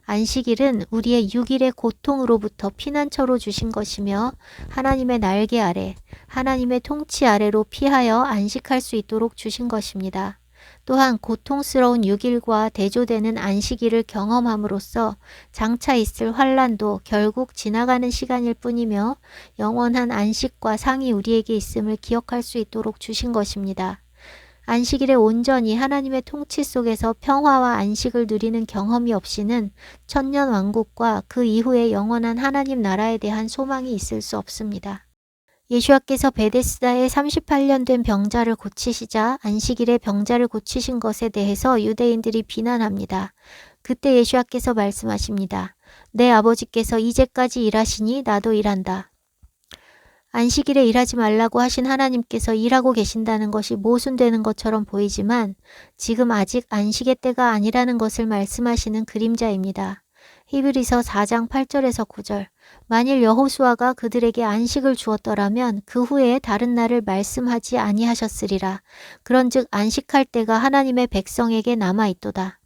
안식일은 우리의 6일의 고통으로부터 피난처로 주신 것이며 하나님의 날개 아래, 하나님의 통치 아래로 피하여 안식할 수 있도록 주신 것입니다. 또한 고통스러운 6일과 대조되는 안식일을 경험함으로써 장차 있을 환난도 결국 지나가는 시간일 뿐이며 영원한 안식과 상이 우리에게 있음을 기억할 수 있도록 주신 것입니다. 안식일에 온전히 하나님의 통치 속에서 평화와 안식을 누리는 경험이 없이는 천년 왕국과 그 이후의 영원한 하나님 나라에 대한 소망이 있을 수 없습니다. 예수와께서 베데스다에 38년 된 병자를 고치시자 안식일에 병자를 고치신 것에 대해서 유대인들이 비난합니다. 그때 예수와께서 말씀하십니다. 내 아버지께서 이제까지 일하시니 나도 일한다. 안식일에 일하지 말라고 하신 하나님께서 일하고 계신다는 것이 모순되는 것처럼 보이지만 지금 아직 안식의 때가 아니라는 것을 말씀하시는 그림자입니다. 히브리서 4장 8절에서 9절 만일 여호수아가 그들에게 안식을 주었더라면 그 후에 다른 날을 말씀하지 아니하셨으리라. 그런즉 안식할 때가 하나님의 백성에게 남아있도다.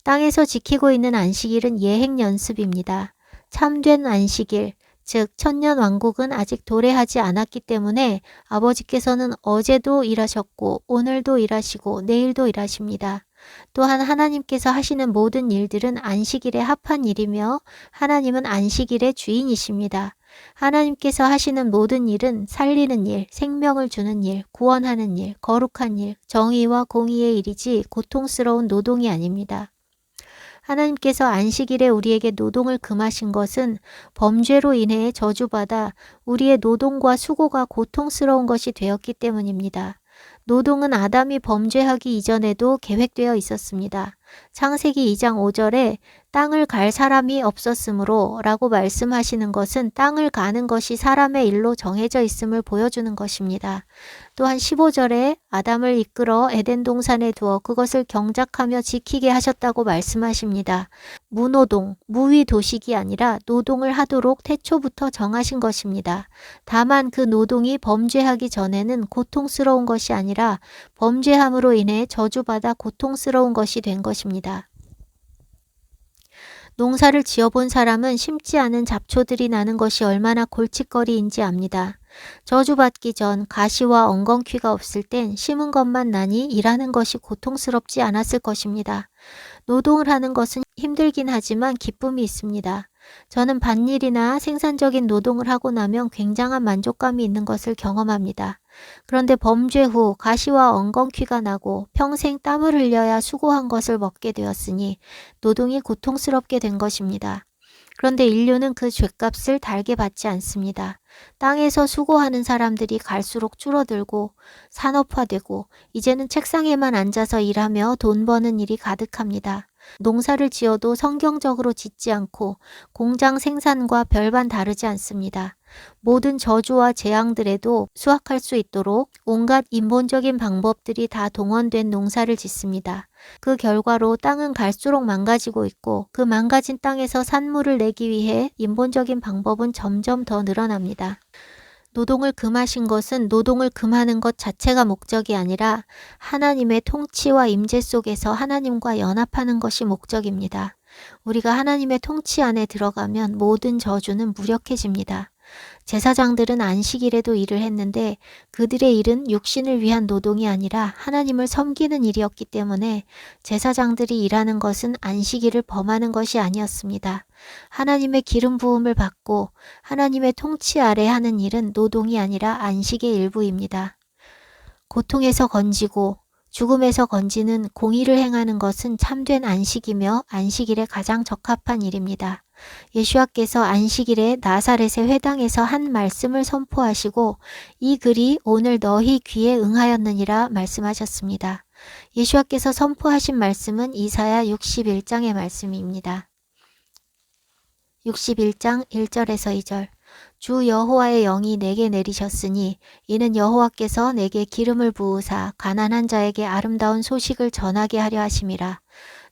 땅에서 지키고 있는 안식일은 예행 연습입니다. 참된 안식일, 즉 천년 왕국은 아직 도래하지 않았기 때문에 아버지께서는 어제도 일하셨고 오늘도 일하시고 내일도 일하십니다. 또한 하나님께서 하시는 모든 일들은 안식일에 합한 일이며 하나님은 안식일의 주인이십니다. 하나님께서 하시는 모든 일은 살리는 일, 생명을 주는 일, 구원하는 일, 거룩한 일, 정의와 공의의 일이지 고통스러운 노동이 아닙니다. 하나님께서 안식일에 우리에게 노동을 금하신 것은 범죄로 인해 저주받아 우리의 노동과 수고가 고통스러운 것이 되었기 때문입니다. 노동은 아담이 범죄하기 이전에도 계획되어 있었습니다. 창세기 2장 5절에 땅을 갈 사람이 없었으므로 라고 말씀하시는 것은 땅을 가는 것이 사람의 일로 정해져 있음을 보여주는 것입니다. 또한 15절에 아담을 이끌어 에덴 동산에 두어 그것을 경작하며 지키게 하셨다고 말씀하십니다. 무노동, 무위 도식이 아니라 노동을 하도록 태초부터 정하신 것입니다. 다만 그 노동이 범죄하기 전에는 고통스러운 것이 아니라 범죄함으로 인해 저주받아 고통스러운 것이 된 것입니다. 농사를 지어본 사람은 심지 않은 잡초들이 나는 것이 얼마나 골칫거리인지 압니다. 저주받기 전 가시와 엉겅퀴가 없을 땐 심은 것만 나니 일하는 것이 고통스럽지 않았을 것입니다. 노동을 하는 것은 힘들긴 하지만 기쁨이 있습니다. 저는 밭일이나 생산적인 노동을 하고 나면 굉장한 만족감이 있는 것을 경험합니다. 그런데 범죄 후 가시와 엉겅퀴가 나고 평생 땀을 흘려야 수고한 것을 먹게 되었으니 노동이 고통스럽게 된 것입니다. 그런데 인류는 그 죗값을 달게 받지 않습니다. 땅에서 수고하는 사람들이 갈수록 줄어들고 산업화되고 이제는 책상에만 앉아서 일하며 돈 버는 일이 가득합니다. 농사를 지어도 성경적으로 짓지 않고 공장 생산과 별반 다르지 않습니다. 모든 저주와 재앙들에도 수확할 수 있도록 온갖 인본적인 방법들이 다 동원된 농사를 짓습니다. 그 결과로 땅은 갈수록 망가지고 있고 그 망가진 땅에서 산물을 내기 위해 인본적인 방법은 점점 더 늘어납니다. 노동을 금하신 것은 노동을 금하는 것 자체가 목적이 아니라 하나님의 통치와 임재 속에서 하나님과 연합하는 것이 목적입니다. 우리가 하나님의 통치 안에 들어가면 모든 저주는 무력해집니다. 제사장들은 안식일에도 일을 했는데 그들의 일은 육신을 위한 노동이 아니라 하나님을 섬기는 일이었기 때문에 제사장들이 일하는 것은 안식일을 범하는 것이 아니었습니다. 하나님의 기름 부음을 받고 하나님의 통치 아래 하는 일은 노동이 아니라 안식의 일부입니다. 고통에서 건지고 죽음에서 건지는 공의를 행하는 것은 참된 안식이며 안식일에 가장 적합한 일입니다. 예수와께서 안식일에 나사렛의 회당에서 한 말씀을 선포하시고 이 글이 오늘 너희 귀에 응하였느니라 말씀하셨습니다. 예수와께서 선포하신 말씀은 이사야 61장의 말씀입니다. 61장 1절에서 2절 주 여호와의 영이 내게 내리셨으니 이는 여호와께서 내게 기름을 부으사 가난한 자에게 아름다운 소식을 전하게 하려 하심이라.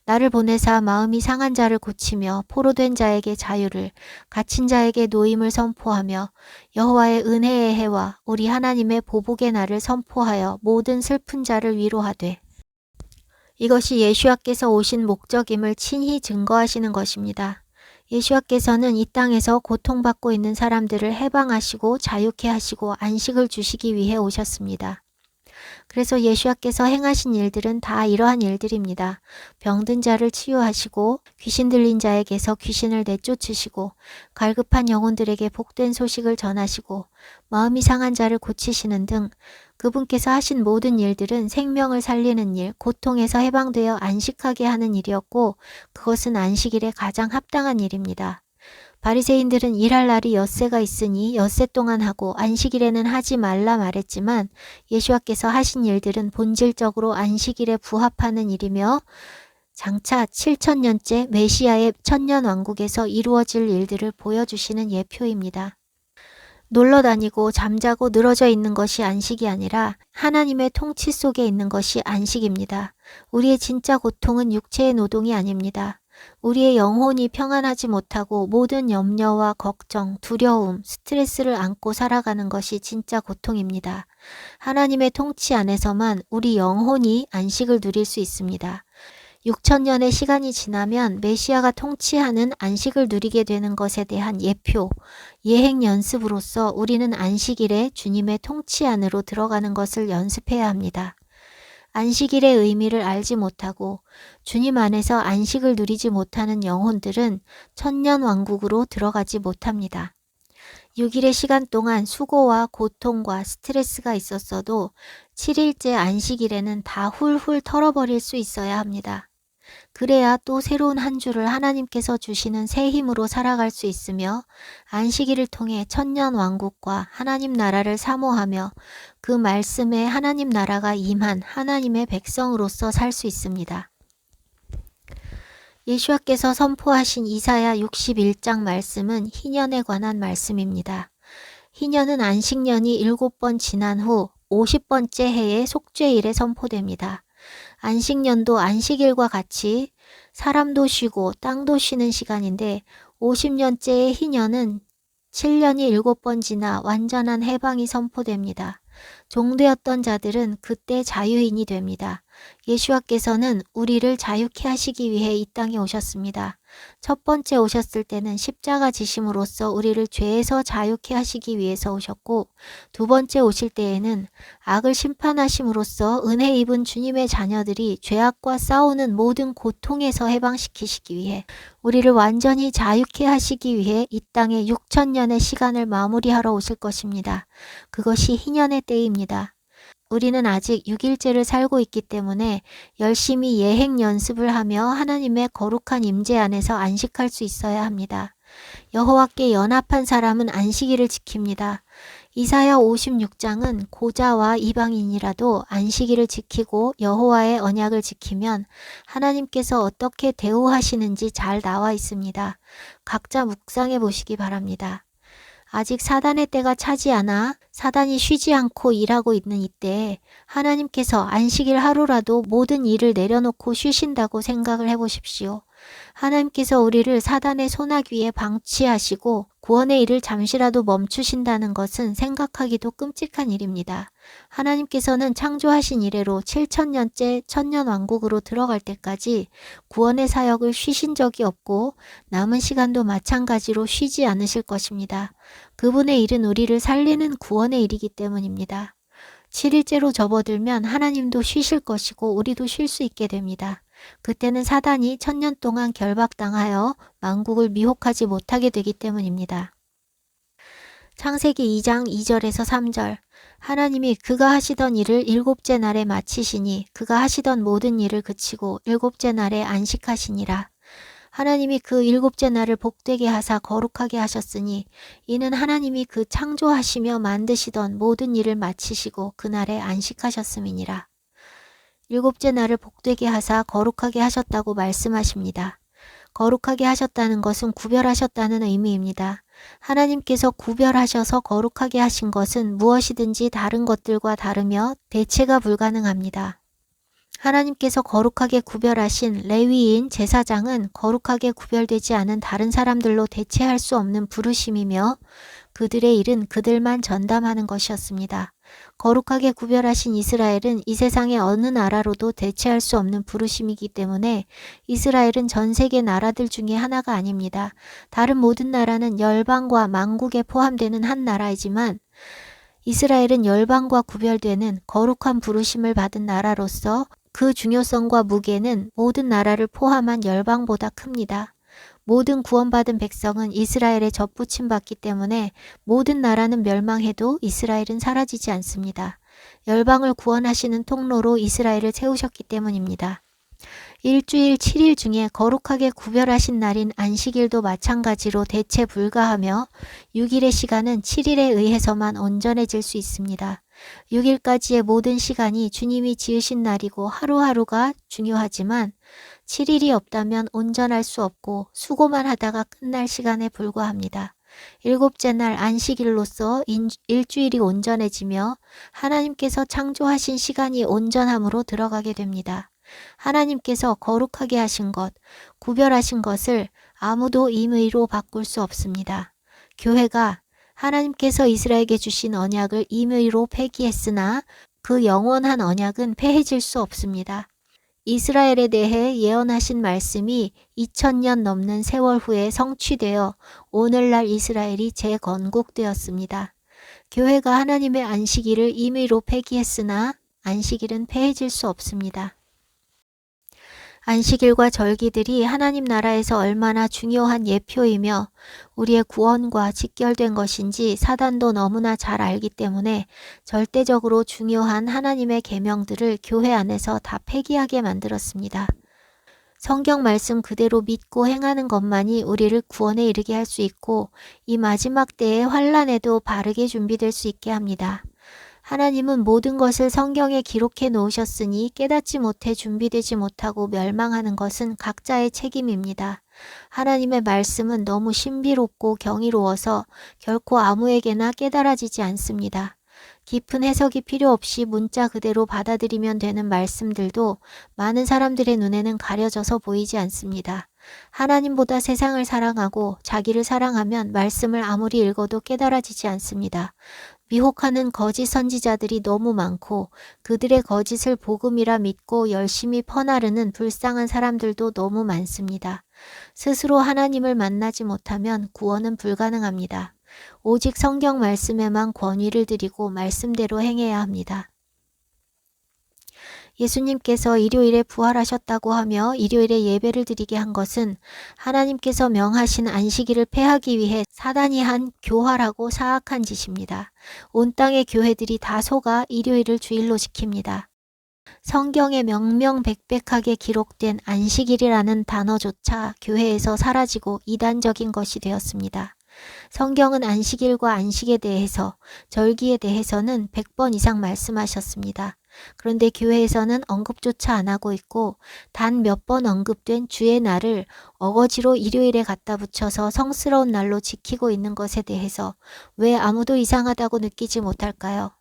나를 보내사 마음이 상한 자를 고치며 포로된 자에게 자유를, 갇힌 자에게 노임을 선포하며 여호와의 은혜의 해와 우리 하나님의 보복의 날을 선포하여 모든 슬픈 자를 위로하되. 이것이 예수와께서 오신 목적임을 친히 증거하시는 것입니다. 예수와께서는 이 땅에서 고통받고 있는 사람들을 해방하시고 자유케 하시고 안식을 주시기 위해 오셨습니다. 그래서 예수와께서 행하신 일들은 다 이러한 일들입니다. 병든 자를 치유하시고 귀신 들린 자에게서 귀신을 내쫓으시고 갈급한 영혼들에게 복된 소식을 전하시고 마음이 상한 자를 고치시는 등 그분께서 하신 모든 일들은 생명을 살리는 일, 고통에서 해방되어 안식하게 하는 일이었고 그것은 안식일에 가장 합당한 일입니다. 바리새인들은 일할 날이 엿새가 있으니 엿새 동안 하고 안식일에는 하지 말라 말했지만 예수와께서 하신 일들은 본질적으로 안식일에 부합하는 일이며 장차 7천년째 메시아의 천년왕국에서 이루어질 일들을 보여주시는 예표입니다. 놀러 다니고 잠자고 늘어져 있는 것이 안식이 아니라 하나님의 통치 속에 있는 것이 안식입니다. 우리의 진짜 고통은 육체의 노동이 아닙니다. 우리의 영혼이 평안하지 못하고 모든 염려와 걱정, 두려움, 스트레스를 안고 살아가는 것이 진짜 고통입니다. 하나님의 통치 안에서만 우리 영혼이 안식을 누릴 수 있습니다. 6천년의 시간이 지나면 메시아가 통치하는 안식을 누리게 되는 것에 대한 예표, 예행 연습으로서 우리는 안식일에 주님의 통치 안으로 들어가는 것을 연습해야 합니다. 안식일의 의미를 알지 못하고 주님 안에서 안식을 누리지 못하는 영혼들은 천년왕국으로 들어가지 못합니다. 6일의 시간 동안 수고와 고통과 스트레스가 있었어도 7일째 안식일에는 다 훌훌 털어버릴 수 있어야 합니다. 그래야 또 새로운 한 주를 하나님께서 주시는 새 힘으로 살아갈 수 있으며 안식일을 통해 천년왕국과 하나님 나라를 사모하며 그 말씀에 하나님 나라가 임한 하나님의 백성으로서 살 수 있습니다. 예수와께서 선포하신 이사야 61장 말씀은 희년에 관한 말씀입니다. 희년은 안식년이 7번 지난 후 50번째 해의 속죄일에 선포됩니다. 안식년도 안식일과 같이 사람도 쉬고 땅도 쉬는 시간인데 50년째의 희년은 7년이 7번 지나 완전한 해방이 선포됩니다. 종되었던 자들은 그때 자유인이 됩니다. 예수와께서는 우리를 자유케 하시기 위해 이 땅에 오셨습니다. 첫 번째 오셨을 때는 십자가 지심으로써 우리를 죄에서 자유케 하시기 위해서 오셨고 두 번째 오실 때에는 악을 심판하심으로써 은혜 입은 주님의 자녀들이 죄악과 싸우는 모든 고통에서 해방시키시기 위해 우리를 완전히 자유케 하시기 위해 이 땅에 6천년의 시간을 마무리하러 오실 것입니다. 그것이 희년의 때입니다. 우리는 아직 6일째를 살고 있기 때문에 열심히 예행 연습을 하며 하나님의 거룩한 임재 안에서 안식할 수 있어야 합니다. 여호와께 연합한 사람은 안식일을 지킵니다. 이사야 56장은 고자와 이방인이라도 안식일을 지키고 여호와의 언약을 지키면 하나님께서 어떻게 대우하시는지 잘 나와 있습니다. 각자 묵상해 보시기 바랍니다. 아직 사단의 때가 차지 않아 사단이 쉬지 않고 일하고 있는 이때에 하나님께서 안식일 하루라도 모든 일을 내려놓고 쉬신다고 생각을 해보십시오. 하나님께서 우리를 사단의 소나귀에 방치하시고 구원의 일을 잠시라도 멈추신다는 것은 생각하기도 끔찍한 일입니다. 하나님께서는 창조하신 이래로 7천년째 천년왕국으로 들어갈 때까지 구원의 사역을 쉬신 적이 없고 남은 시간도 마찬가지로 쉬지 않으실 것입니다. 그분의 일은 우리를 살리는 구원의 일이기 때문입니다. 7일째로 접어들면 하나님도 쉬실 것이고 우리도 쉴 수 있게 됩니다. 그때는 사단이 1000년 동안 결박당하여 만국을 미혹하지 못하게 되기 때문입니다. 창세기 2장 2절에서 3절 하나님이 그가 하시던 일을 7째 날에 마치시니 그가 하시던 모든 일을 그치고 7째 날에 안식하시니라. 하나님이 그 7째 날을 복되게 하사 거룩하게 하셨으니 이는 하나님이 그 창조하시며 만드시던 모든 일을 마치시고 그날에 안식하셨음이니라. 7째 날을 복되게 하사 거룩하게 하셨다고 말씀하십니다. 거룩하게 하셨다는 것은 구별하셨다는 의미입니다. 하나님께서 구별하셔서 거룩하게 하신 것은 무엇이든지 다른 것들과 다르며 대체가 불가능합니다. 하나님께서 거룩하게 구별하신 레위인 제사장은 거룩하게 구별되지 않은 다른 사람들로 대체할 수 없는 부르심이며 그들의 일은 그들만 전담하는 것이었습니다. 거룩하게 구별하신 이스라엘은 이 세상의 어느 나라로도 대체할 수 없는 부르심이기 때문에 이스라엘은 전 세계 나라들 중에 하나가 아닙니다. 다른 모든 나라는 열방과 만국에 포함되는 한 나라이지만 이스라엘은 열방과 구별되는 거룩한 부르심을 받은 나라로서 그 중요성과 무게는 모든 나라를 포함한 열방보다 큽니다. 모든 구원받은 백성은 이스라엘에 접붙임받기 때문에 모든 나라는 멸망해도 이스라엘은 사라지지 않습니다. 열방을 구원하시는 통로로 이스라엘을 세우셨기 때문입니다. 일주일 7일 중에 거룩하게 구별하신 날인 안식일도 마찬가지로 대체 불가하며 6일의 시간은 7일에 의해서만 온전해질 수 있습니다. 6일까지의 모든 시간이 주님이 지으신 날이고 하루하루가 중요하지만 7일이 없다면 온전할 수 없고 수고만 하다가 끝날 시간에 불과합니다. 일곱째 날 안식일로서 일주일이 온전해지며 하나님께서 창조하신 시간이 온전함으로 들어가게 됩니다. 하나님께서 거룩하게 하신 것, 구별하신 것을 아무도 임의로 바꿀 수 없습니다. 교회가 하나님께서 이스라엘에게 주신 언약을 임의로 폐기했으나 그 영원한 언약은 폐해질 수 없습니다. 이스라엘에 대해 예언하신 말씀이 2000년 넘는 세월 후에 성취되어 오늘날 이스라엘이 재건국되었습니다. 교회가 하나님의 안식일을 임의로 폐기했으나 안식일은 폐해질 수 없습니다. 안식일과 절기들이 하나님 나라에서 얼마나 중요한 예표이며 우리의 구원과 직결된 것인지 사단도 너무나 잘 알기 때문에 절대적으로 중요한 하나님의 계명들을 교회 안에서 다 폐기하게 만들었습니다. 성경 말씀 그대로 믿고 행하는 것만이 우리를 구원에 이르게 할 수 있고 이 마지막 때의 환란에도 바르게 준비될 수 있게 합니다. 하나님은 모든 것을 성경에 기록해 놓으셨으니 깨닫지 못해 준비되지 못하고 멸망하는 것은 각자의 책임입니다. 하나님의 말씀은 너무 신비롭고 경이로워서 결코 아무에게나 깨달아지지 않습니다. 깊은 해석이 필요 없이 문자 그대로 받아들이면 되는 말씀들도 많은 사람들의 눈에는 가려져서 보이지 않습니다. 하나님보다 세상을 사랑하고 자기를 사랑하면 말씀을 아무리 읽어도 깨달아지지 않습니다. 미혹하는 거짓 선지자들이 너무 많고 그들의 거짓을 복음이라 믿고 열심히 퍼나르는 불쌍한 사람들도 너무 많습니다. 스스로 하나님을 만나지 못하면 구원은 불가능합니다. 오직 성경 말씀에만 권위를 드리고 말씀대로 행해야 합니다. 예수님께서 일요일에 부활하셨다고 하며 일요일에 예배를 드리게 한 것은 하나님께서 명하신 안식일을 폐하기 위해 사단이 한 교활하고 사악한 짓입니다. 온 땅의 교회들이 다 속아 일요일을 주일로 지킵니다. 성경에 명명백백하게 기록된 안식일이라는 단어조차 교회에서 사라지고 이단적인 것이 되었습니다. 성경은 안식일과 안식에 대해서, 절기에 대해서는 100번 이상 말씀하셨습니다. 그런데 교회에서는 언급조차 안 하고 있고 단 몇 번 언급된 주의 날을 어거지로 일요일에 갖다 붙여서 성스러운 날로 지키고 있는 것에 대해서 왜 아무도 이상하다고 느끼지 못할까요?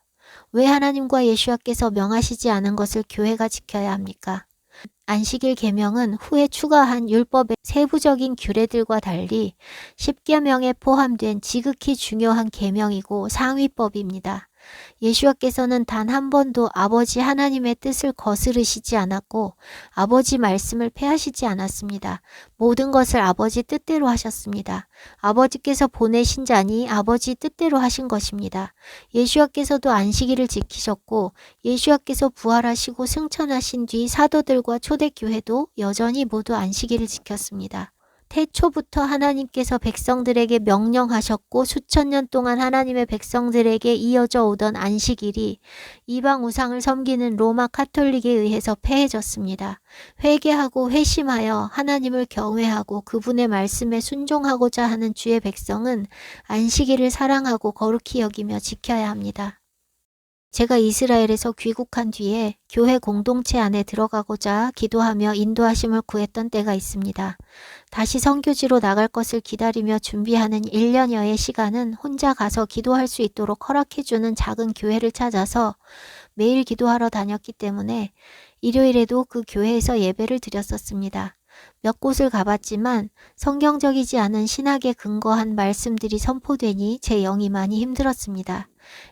왜 하나님과 예수와께서 명하시지 않은 것을 교회가 지켜야 합니까? 안식일 계명은 후에 추가한 율법의 세부적인 규례들과 달리 10계명에 포함된 지극히 중요한 계명이고 상위법입니다. 예수와께서는 단 한 번도 아버지 하나님의 뜻을 거스르시지 않았고 아버지 말씀을 폐하시지 않았습니다. 모든 것을 아버지 뜻대로 하셨습니다. 아버지께서 보내신 자니 아버지 뜻대로 하신 것입니다. 예수와께서도 안식일을 지키셨고 예수와께서 부활하시고 승천하신 뒤 사도들과 초대교회도 여전히 모두 안식일을 지켰습니다. 태초부터 하나님께서 백성들에게 명령하셨고 수천 년 동안 하나님의 백성들에게 이어져 오던 안식일이 이방 우상을 섬기는 로마 카톨릭에 의해서 폐해졌습니다. 회개하고 회심하여 하나님을 경외하고 그분의 말씀에 순종하고자 하는 주의 백성은 안식일을 사랑하고 거룩히 여기며 지켜야 합니다. 제가 이스라엘에서 귀국한 뒤에 교회 공동체 안에 들어가고자 기도하며 인도하심을 구했던 때가 있습니다. 다시 선교지로 나갈 것을 기다리며 준비하는 1년여의 시간은 혼자 가서 기도할 수 있도록 허락해주는 작은 교회를 찾아서 매일 기도하러 다녔기 때문에 일요일에도 그 교회에서 예배를 드렸었습니다. 몇 곳을 가봤지만 성경적이지 않은 신학에 근거한 말씀들이 선포되니 제 영이 많이 힘들었습니다.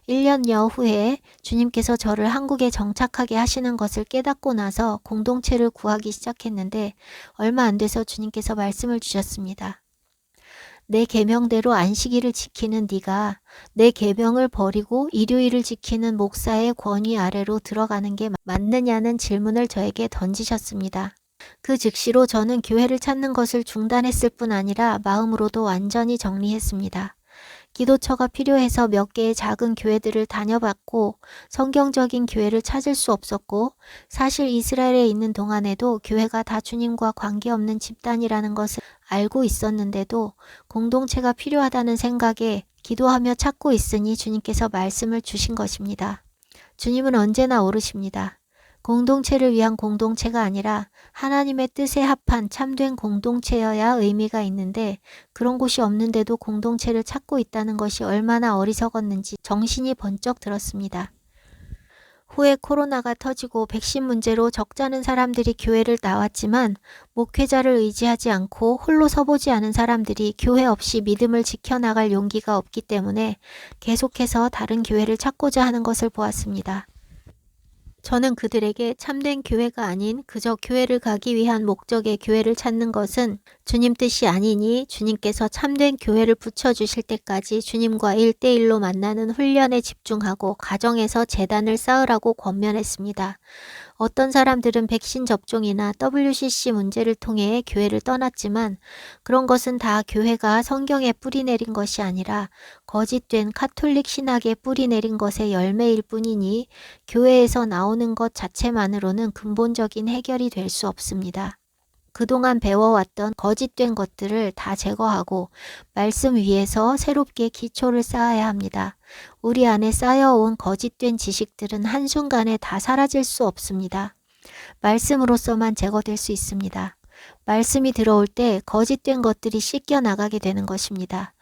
1년여 후에 주님께서 저를 한국에 정착하게 하시는 것을 깨닫고 나서 공동체를 구하기 시작했는데 얼마 안 돼서 주님께서 말씀을 주셨습니다. 내 계명대로 안식일을 지키는 네가 내 계명을 버리고 일요일을 지키는 목사의 권위 아래로 들어가는 게 맞느냐는 질문을 저에게 던지셨습니다. 그 즉시로 저는 교회를 찾는 것을 중단했을 뿐 아니라 마음으로도 완전히 정리했습니다. 기도처가 필요해서 몇 개의 작은 교회들을 다녀봤고 성경적인 교회를 찾을 수 없었고 사실 이스라엘에 있는 동안에도 교회가 다 주님과 관계없는 집단이라는 것을 알고 있었는데도 공동체가 필요하다는 생각에 기도하며 찾고 있으니 주님께서 말씀을 주신 것입니다. 주님은 언제나 옳으십니다. 공동체를 위한 공동체가 아니라 하나님의 뜻에 합한 참된 공동체여야 의미가 있는데 그런 곳이 없는데도 공동체를 찾고 있다는 것이 얼마나 어리석었는지 정신이 번쩍 들었습니다. 후에 코로나가 터지고 백신 문제로 적잖은 사람들이 교회를 나왔지만 목회자를 의지하지 않고 홀로 서보지 않은 사람들이 교회 없이 믿음을 지켜나갈 용기가 없기 때문에 계속해서 다른 교회를 찾고자 하는 것을 보았습니다. 저는 그들에게 참된 교회가 아닌 그저 교회를 가기 위한 목적의 교회를 찾는 것은 주님 뜻이 아니니 주님께서 참된 교회를 붙여주실 때까지 주님과 1대1로 만나는 훈련에 집중하고 가정에서 재단을 쌓으라고 권면했습니다. 어떤 사람들은 백신 접종이나 WCC 문제를 통해 교회를 떠났지만 그런 것은 다 교회가 성경에 뿌리 내린 것이 아니라 거짓된 카톨릭 신학에 뿌리 내린 것의 열매일 뿐이니 교회에서 나오는 것 자체만으로는 근본적인 해결이 될 수 없습니다. 그동안 배워왔던 거짓된 것들을 다 제거하고 말씀 위에서 새롭게 기초를 쌓아야 합니다. 우리 안에 쌓여온 거짓된 지식들은 한순간에 다 사라질 수 없습니다. 말씀으로서만 제거될 수 있습니다. 말씀이 들어올 때 거짓된 것들이 씻겨 나가게 되는 것입니다.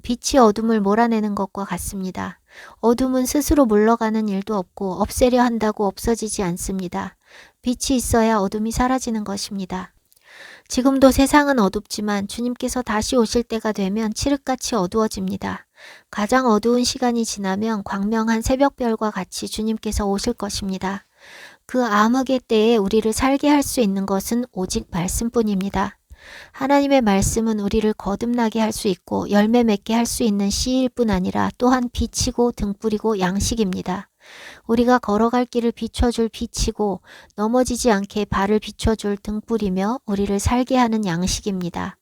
빛이 어둠을 몰아내는 것과 같습니다. 어둠은 스스로 물러가는 일도 없고 없애려 한다고 없어지지 않습니다. 빛이 있어야 어둠이 사라지는 것입니다. 지금도 세상은 어둡지만 주님께서 다시 오실 때가 되면 칠흑같이 어두워집니다. 가장 어두운 시간이 지나면 광명한 새벽별과 같이 주님께서 오실 것입니다. 그 암흑의 때에 우리를 살게 할 수 있는 것은 오직 말씀뿐입니다. 하나님의 말씀은 우리를 거듭나게 할 수 있고 열매 맺게 할 수 있는 씨일 뿐 아니라 또한 빛이고 등불이고 양식입니다. 우리가 걸어갈 길을 비춰줄 빛이고 넘어지지 않게 발을 비춰줄 등불이며 우리를 살게 하는 양식입니다.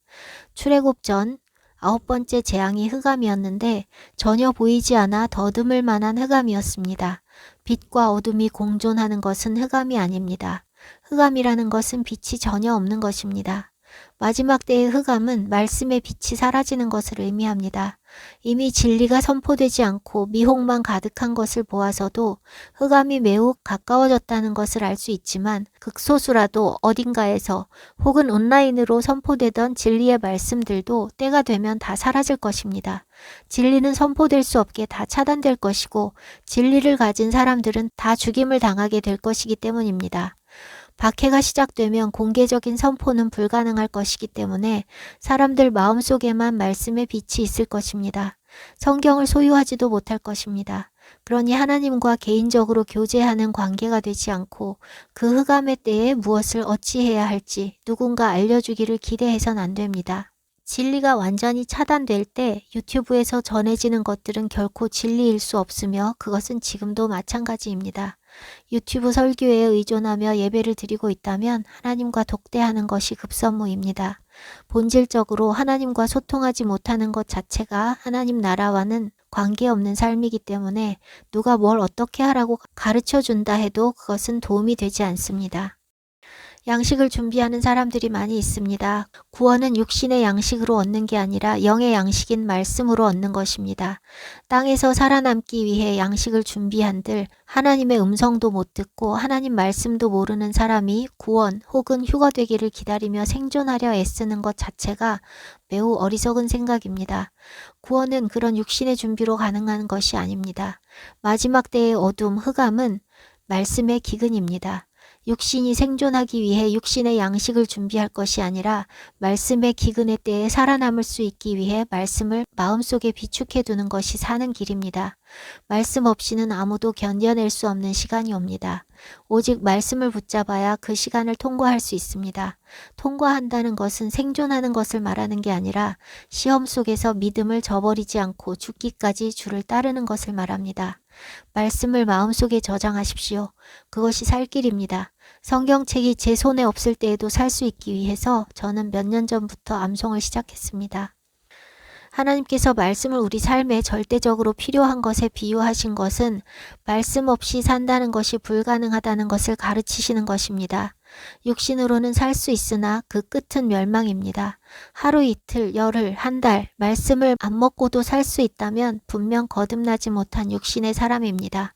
출애굽 전 9번째 재앙이 흑암이었는데 전혀 보이지 않아 더듬을 만한 흑암이었습니다. 빛과 어둠이 공존하는 것은 흑암이 아닙니다. 흑암이라는 것은 빛이 전혀 없는 것입니다. 마지막 때의 흑암은 말씀의 빛이 사라지는 것을 의미합니다. 이미 진리가 선포되지 않고 미혹만 가득한 것을 보아서도 흑암이 매우 가까워졌다는 것을 알 수 있지만 극소수라도 어딘가에서 혹은 온라인으로 선포되던 진리의 말씀들도 때가 되면 다 사라질 것입니다. 진리는 선포될 수 없게 다 차단될 것이고 진리를 가진 사람들은 다 죽임을 당하게 될 것이기 때문입니다. 박해가 시작되면 공개적인 선포는 불가능할 것이기 때문에 사람들 마음속에만 말씀의 빛이 있을 것입니다. 성경을 소유하지도 못할 것입니다. 그러니 하나님과 개인적으로 교제하는 관계가 되지 않고 그 흑암의 때에 무엇을 어찌해야 할지 누군가 알려주기를 기대해선 안 됩니다. 진리가 완전히 차단될 때 유튜브에서 전해지는 것들은 결코 진리일 수 없으며 그것은 지금도 마찬가지입니다. 유튜브 설교에 의존하며 예배를 드리고 있다면 하나님과 독대하는 것이 급선무입니다. 본질적으로 하나님과 소통하지 못하는 것 자체가 하나님 나라와는 관계없는 삶이기 때문에 누가 뭘 어떻게 하라고 가르쳐 준다 해도 그것은 도움이 되지 않습니다. 양식을 준비하는 사람들이 많이 있습니다. 구원은 육신의 양식으로 얻는 게 아니라 영의 양식인 말씀으로 얻는 것입니다. 땅에서 살아남기 위해 양식을 준비한들 하나님의 음성도 못 듣고 하나님 말씀도 모르는 사람이 구원 혹은 휴가 되기를 기다리며 생존하려 애쓰는 것 자체가 매우 어리석은 생각입니다. 구원은 그런 육신의 준비로 가능한 것이 아닙니다. 마지막 때의 어둠, 흑암은 말씀의 기근입니다. 육신이 생존하기 위해 육신의 양식을 준비할 것이 아니라 말씀의 기근의 때에 살아남을 수 있기 위해 말씀을 마음속에 비축해 두는 것이 사는 길입니다. 말씀 없이는 아무도 견뎌낼 수 없는 시간이 옵니다. 오직 말씀을 붙잡아야 그 시간을 통과할 수 있습니다. 통과한다는 것은 생존하는 것을 말하는 게 아니라 시험 속에서 믿음을 저버리지 않고 죽기까지 주를 따르는 것을 말합니다. 말씀을 마음속에 저장하십시오. 그것이 살 길입니다. 성경책이 제 손에 없을 때에도 살 수 있기 위해서 저는 몇 년 전부터 암송을 시작했습니다. 하나님께서 말씀을 우리 삶에 절대적으로 필요한 것에 비유하신 것은 말씀 없이 산다는 것이 불가능하다는 것을 가르치시는 것입니다. 육신으로는 살 수 있으나 그 끝은 멸망입니다. 하루 이틀, 열흘, 한 달 말씀을 안 먹고도 살 수 있다면 분명 거듭나지 못한 육신의 사람입니다.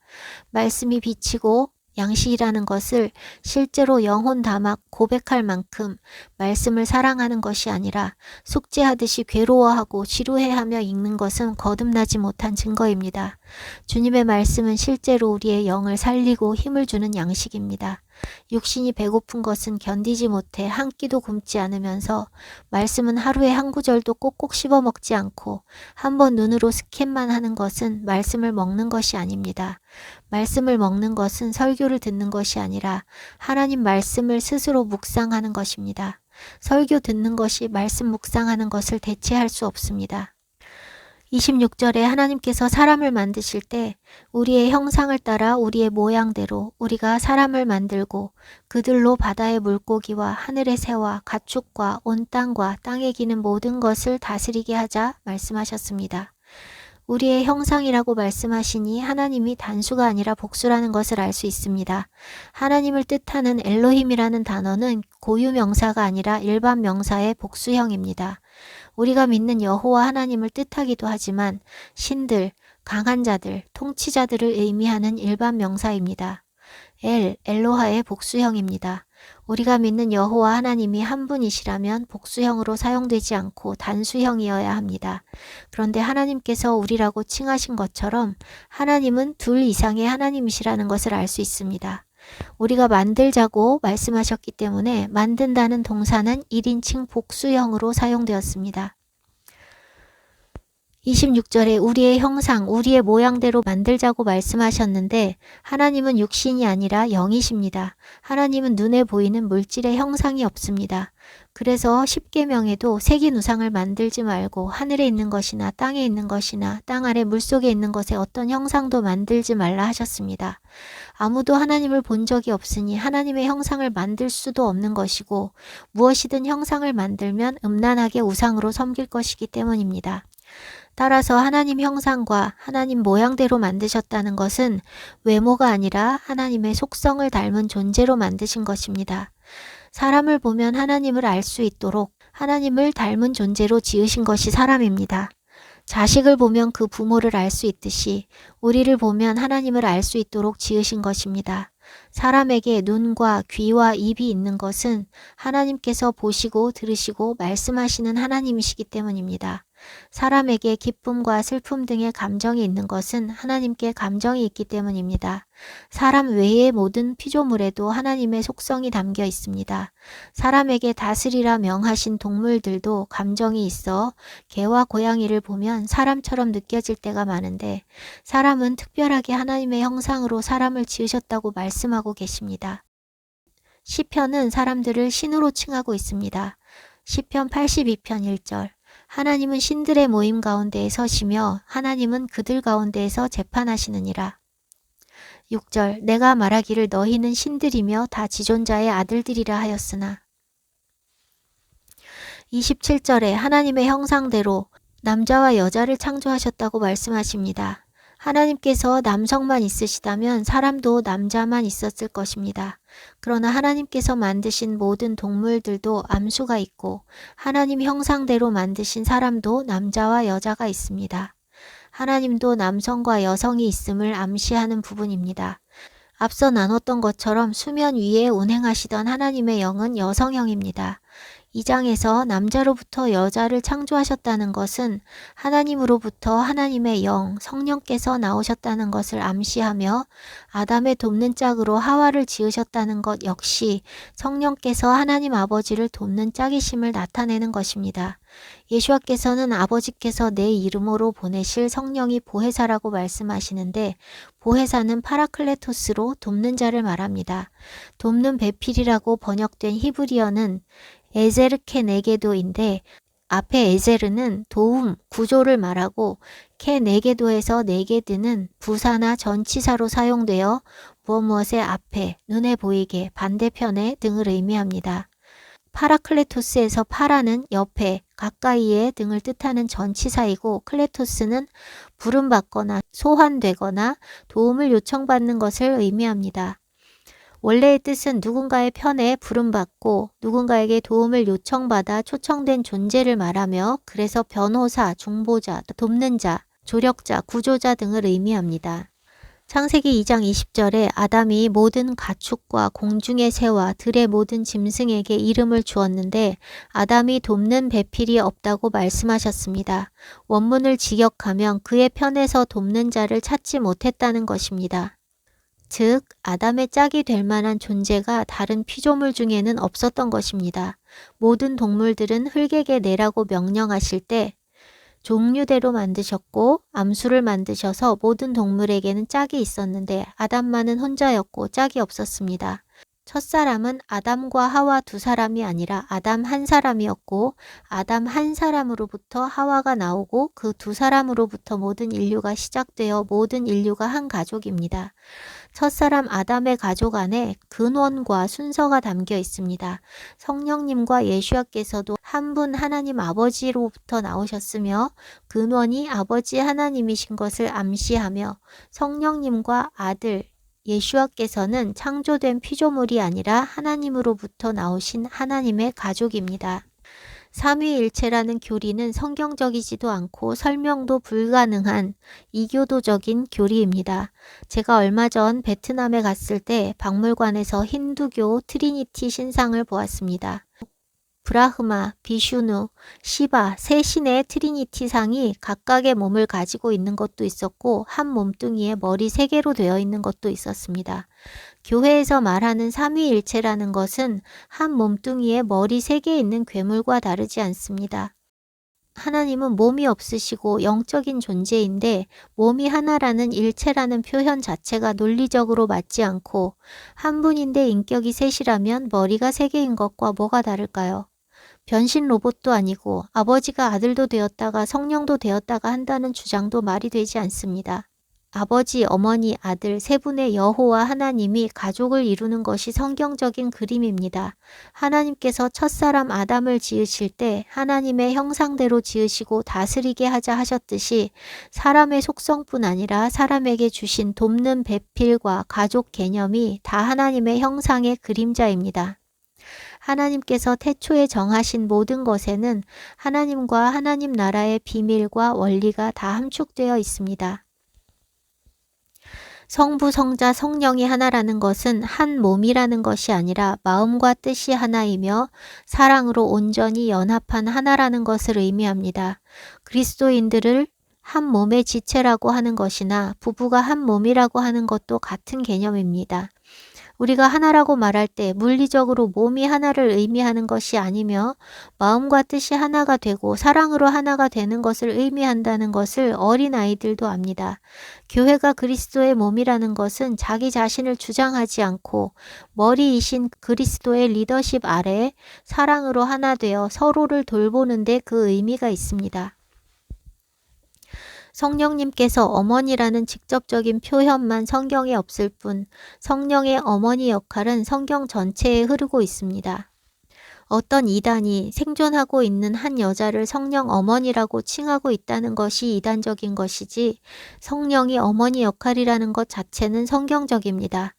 말씀이 빛이고 양식이라는 것을 실제로 영혼 담아 고백할 만큼 말씀을 사랑하는 것이 아니라 숙제하듯이 괴로워하고 지루해하며 읽는 것은 거듭나지 못한 증거입니다. 주님의 말씀은 실제로 우리의 영을 살리고 힘을 주는 양식입니다. 육신이 배고픈 것은 견디지 못해 한 끼도 굶지 않으면서 말씀은 하루에 한 구절도 꼭꼭 씹어 먹지 않고 한 번 눈으로 스캔만 하는 것은 말씀을 먹는 것이 아닙니다. 말씀을 먹는 것은 설교를 듣는 것이 아니라 하나님 말씀을 스스로 묵상하는 것입니다. 설교 듣는 것이 말씀 묵상하는 것을 대체할 수 없습니다. 26절에 하나님께서 사람을 만드실 때 우리의 형상을 따라 우리의 모양대로 우리가 사람을 만들고 그들로 바다의 물고기와 하늘의 새와 가축과 온 땅과 땅에 기는 모든 것을 다스리게 하자 말씀하셨습니다. 우리의 형상이라고 말씀하시니 하나님이 단수가 아니라 복수라는 것을 알 수 있습니다. 하나님을 뜻하는 엘로힘이라는 단어는 고유 명사가 아니라 일반 명사의 복수형입니다. 우리가 믿는 여호와 하나님을 뜻하기도 하지만 신들, 강한 자들, 통치자들을 의미하는 일반 명사입니다. 엘로하의 복수형입니다. 우리가 믿는 여호와 하나님이 한 분이시라면 복수형으로 사용되지 않고 단수형이어야 합니다. 그런데 하나님께서 우리라고 칭하신 것처럼 하나님은 둘 이상의 하나님이시라는 것을 알 수 있습니다. 우리가 만들자고 말씀하셨기 때문에 만든다는 동사는 1인칭 복수형으로 사용되었습니다. 26절에 우리의 형상, 우리의 모양대로 만들자고 말씀하셨는데 하나님은 육신이 아니라 영이십니다. 하나님은 눈에 보이는 물질의 형상이 없습니다. 그래서 십계명에도 새긴 우상을 만들지 말고 하늘에 있는 것이나 땅에 있는 것이나 땅 아래 물속에 있는 것에 어떤 형상도 만들지 말라 하셨습니다. 아무도 하나님을 본 적이 없으니 하나님의 형상을 만들 수도 없는 것이고 무엇이든 형상을 만들면 음란하게 우상으로 섬길 것이기 때문입니다. 따라서 하나님 형상과 하나님 모양대로 만드셨다는 것은 외모가 아니라 하나님의 속성을 닮은 존재로 만드신 것입니다. 사람을 보면 하나님을 알 수 있도록 하나님을 닮은 존재로 지으신 것이 사람입니다. 자식을 보면 그 부모를 알 수 있듯이 우리를 보면 하나님을 알 수 있도록 지으신 것입니다. 사람에게 눈과 귀와 입이 있는 것은 하나님께서 보시고 들으시고 말씀하시는 하나님이시기 때문입니다. 사람에게 기쁨과 슬픔 등의 감정이 있는 것은 하나님께 감정이 있기 때문입니다. 사람 외의 모든 피조물에도 하나님의 속성이 담겨 있습니다. 사람에게 다스리라 명하신 동물들도 감정이 있어 개와 고양이를 보면 사람처럼 느껴질 때가 많은데 사람은 특별하게 하나님의 형상으로 사람을 지으셨다고 말씀하고 계십니다. 시편은 사람들을 신으로 칭하고 있습니다. 시편 82편 1절 하나님은 신들의 모임 가운데에 서시며 하나님은 그들 가운데에서 재판하시느니라. 6절 내가 말하기를 너희는 신들이며 다 지존자의 아들들이라 하였으나 27절에 하나님의 형상대로 남자와 여자를 창조하셨다고 말씀하십니다. 하나님께서 남성만 있으시다면 사람도 남자만 있었을 것입니다. 그러나 하나님께서 만드신 모든 동물들도 암수가 있고 하나님 형상대로 만드신 사람도 남자와 여자가 있습니다. 하나님도 남성과 여성이 있음을 암시하는 부분입니다. 앞서 나눴던 것처럼 수면 위에 운행하시던 하나님의 영은 여성형입니다. 이 장에서 남자로부터 여자를 창조하셨다는 것은 하나님으로부터 하나님의 영, 성령께서 나오셨다는 것을 암시하며 아담의 돕는 짝으로 하와를 지으셨다는 것 역시 성령께서 하나님 아버지를 돕는 짝이심을 나타내는 것입니다. 예수와께서는 아버지께서 내 이름으로 보내실 성령이 보혜사라고 말씀하시는데 보혜사는 파라클레토스로 돕는 자를 말합니다. 돕는 배필이라고 번역된 히브리어는 에제르케네게도인데 앞에 에제르는 도움, 구조를 말하고 케네게도에서 네게드는 부사나 전치사로 사용되어 무엇무엇의 앞에, 눈에 보이게, 반대편에 등을 의미합니다. 파라클레토스에서 파라는 옆에, 가까이에 등을 뜻하는 전치사이고 클레토스는 부름받거나 소환되거나 도움을 요청받는 것을 의미합니다. 원래의 뜻은 누군가의 편에 부름받고 누군가에게 도움을 요청받아 초청된 존재를 말하며 그래서 변호사, 중보자, 돕는 자, 조력자, 구조자 등을 의미합니다. 창세기 2장 20절에 아담이 모든 가축과 공중의 새와 들의 모든 짐승에게 이름을 주었는데 아담이 돕는 배필이 없다고 말씀하셨습니다. 원문을 직역하면 그의 편에서 돕는 자를 찾지 못했다는 것입니다. 즉 아담의 짝이 될 만한 존재가 다른 피조물 중에는 없었던 것입니다. 모든 동물들은 흙에게 내라고 명령하실 때 종류대로 만드셨고 암수를 만드셔서 모든 동물에게는 짝이 있었는데 아담만은 혼자였고 짝이 없었습니다. 첫사람은 아담과 하와 두 사람이 아니라 아담 한 사람이었고 아담 한 사람으로부터 하와가 나오고 그 두 사람으로부터 모든 인류가 시작되어 모든 인류가 한 가족입니다. 첫사람 아담의 가족 안에 근원과 순서가 담겨 있습니다. 성령님과 예수와께서도 한 분 하나님 아버지로부터 나오셨으며 근원이 아버지 하나님이신 것을 암시하며 성령님과 아들 예수와께서는 창조된 피조물이 아니라 하나님으로부터 나오신 하나님의 가족입니다. 삼위일체라는 교리는 성경적이지도 않고 설명도 불가능한 이교도적인 교리입니다. 제가 얼마 전 베트남에 갔을 때 박물관에서 힌두교 트리니티 신상을 보았습니다. 브라흐마, 비슈누, 시바 세 신의 트리니티 상이 각각의 몸을 가지고 있는 것도 있었고 한 몸뚱이에 머리 3개로 되어 있는 것도 있었습니다. 교회에서 말하는 삼위일체라는 것은 한 몸뚱이에 머리 3개 있는 괴물과 다르지 않습니다. 하나님은 몸이 없으시고 영적인 존재인데 몸이 하나라는 일체라는 표현 자체가 논리적으로 맞지 않고 한 분인데 인격이 셋이라면 머리가 3개인 것과 뭐가 다를까요? 변신 로봇도 아니고 아버지가 아들도 되었다가 성령도 되었다가 한다는 주장도 말이 되지 않습니다. 아버지, 어머니, 아들 세 분의 여호와 하나님이 가족을 이루는 것이 성경적인 그림입니다. 하나님께서 첫사람 아담을 지으실 때 하나님의 형상대로 지으시고 다스리게 하자 하셨듯이 사람의 속성뿐 아니라 사람에게 주신 돕는 배필과 가족 개념이 다 하나님의 형상의 그림자입니다. 하나님께서 태초에 정하신 모든 것에는 하나님과 하나님 나라의 비밀과 원리가 다 함축되어 있습니다. 성부, 성자, 성령이 하나라는 것은 한 몸이라는 것이 아니라 마음과 뜻이 하나이며 사랑으로 온전히 연합한 하나라는 것을 의미합니다. 그리스도인들을 한 몸의 지체라고 하는 것이나 부부가 한 몸이라고 하는 것도 같은 개념입니다. 우리가 하나라고 말할 때 물리적으로 몸이 하나를 의미하는 것이 아니며 마음과 뜻이 하나가 되고 사랑으로 하나가 되는 것을 의미한다는 것을 어린아이들도 압니다. 교회가 그리스도의 몸이라는 것은 자기 자신을 주장하지 않고 머리이신 그리스도의 리더십 아래 사랑으로 하나 되어 서로를 돌보는 데 그 의미가 있습니다. 성령님께서 어머니라는 직접적인 표현만 성경에 없을 뿐 성령의 어머니 역할은 성경 전체에 흐르고 있습니다. 어떤 이단이 생존하고 있는 한 여자를 성령 어머니라고 칭하고 있다는 것이 이단적인 것이지 성령이 어머니 역할이라는 것 자체는 성경적입니다.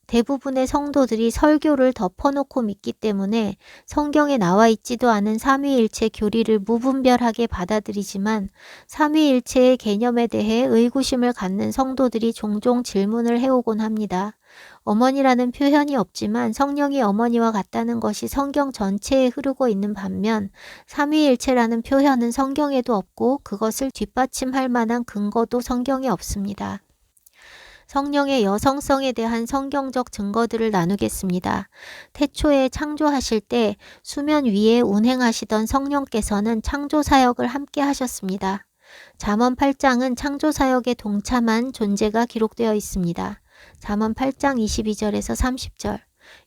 대부분의 성도들이 설교를 덮어놓고 믿기 때문에 성경에 나와 있지도 않은 삼위일체 교리를 무분별하게 받아들이지만 삼위일체의 개념에 대해 의구심을 갖는 성도들이 종종 질문을 해오곤 합니다. 어머니라는 표현이 없지만 성령이 어머니와 같다는 것이 성경 전체에 흐르고 있는 반면 삼위일체라는 표현은 성경에도 없고 그것을 뒷받침할 만한 근거도 성경에 없습니다. 성령의 여성성에 대한 성경적 증거들을 나누겠습니다. 태초에 창조하실 때 수면 위에 운행하시던 성령께서는 창조사역을 함께 하셨습니다. 잠언 8장은 창조사역에 동참한 존재가 기록되어 있습니다. 잠언 8장 22절에서 30절.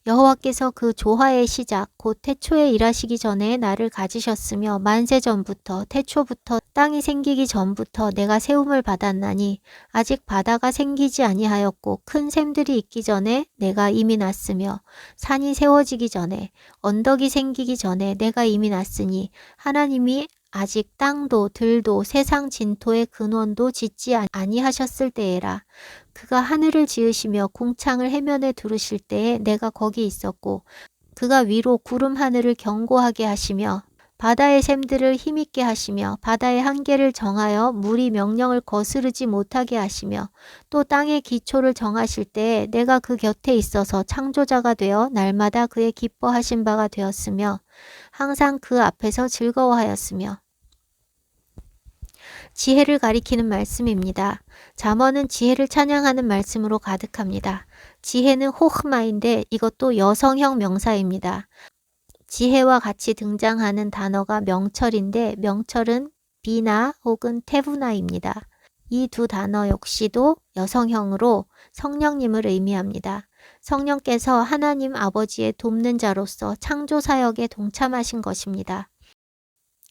여호와께서 그 조화의 시작 곧 태초에 일하시기 전에 나를 가지셨으며 만세 전부터 태초부터 땅이 생기기 전부터 내가 세움을 받았나니 아직 바다가 생기지 아니하였고 큰 샘들이 있기 전에 내가 이미 났으며 산이 세워지기 전에 언덕이 생기기 전에 내가 이미 났으니 하나님이 아직 땅도 들도 세상 진토의 근원도 짓지 아니하셨을 때에라. 그가 하늘을 지으시며 궁창을 해면에 두르실 때에 내가 거기 있었고 그가 위로 구름 하늘을 견고하게 하시며 바다의 샘들을 힘있게 하시며 바다의 한계를 정하여 물이 명령을 거스르지 못하게 하시며 또 땅의 기초를 정하실 때에 내가 그 곁에 있어서 창조자가 되어 날마다 그의 기뻐하신 바가 되었으며 항상 그 앞에서 즐거워하였으며. 지혜를 가리키는 말씀입니다. 잠언은 지혜를 찬양하는 말씀으로 가득합니다. 지혜는 호흐마인데 이것도 여성형 명사입니다. 지혜와 같이 등장하는 단어가 명철인데 명철은 비나 혹은 테부나입니다. 이 두 단어 역시도 여성형으로 성령님을 의미합니다. 성령께서 하나님 아버지의 돕는 자로서 창조사역에 동참하신 것입니다.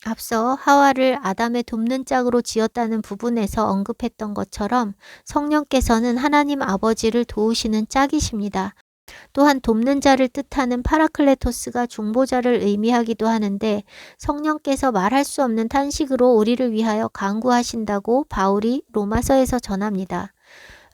앞서 하와를 아담의 돕는 짝으로 지었다는 부분에서 언급했던 것처럼 성령께서는 하나님 아버지를 도우시는 짝이십니다. 또한 돕는 자를 뜻하는 파라클레토스가 중보자를 의미하기도 하는데 성령께서 말할 수 없는 탄식으로 우리를 위하여 간구하신다고 바울이 로마서에서 전합니다.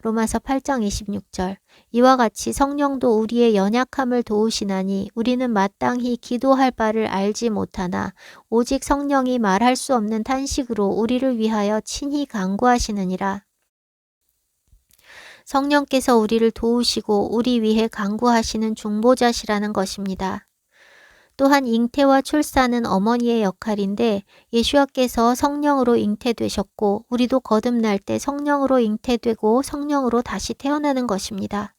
로마서 8장 26절. 이와 같이 성령도 우리의 연약함을 도우시나니 우리는 마땅히 기도할 바를 알지 못하나 오직 성령이 말할 수 없는 탄식으로 우리를 위하여 친히 간구하시느니라. 성령께서 우리를 도우시고 우리 위해 간구하시는 중보자시라는 것입니다. 또한 잉태와 출산은 어머니의 역할인데 예수와께서 성령으로 잉태되셨고 우리도 거듭날 때 성령으로 잉태되고 성령으로 다시 태어나는 것입니다.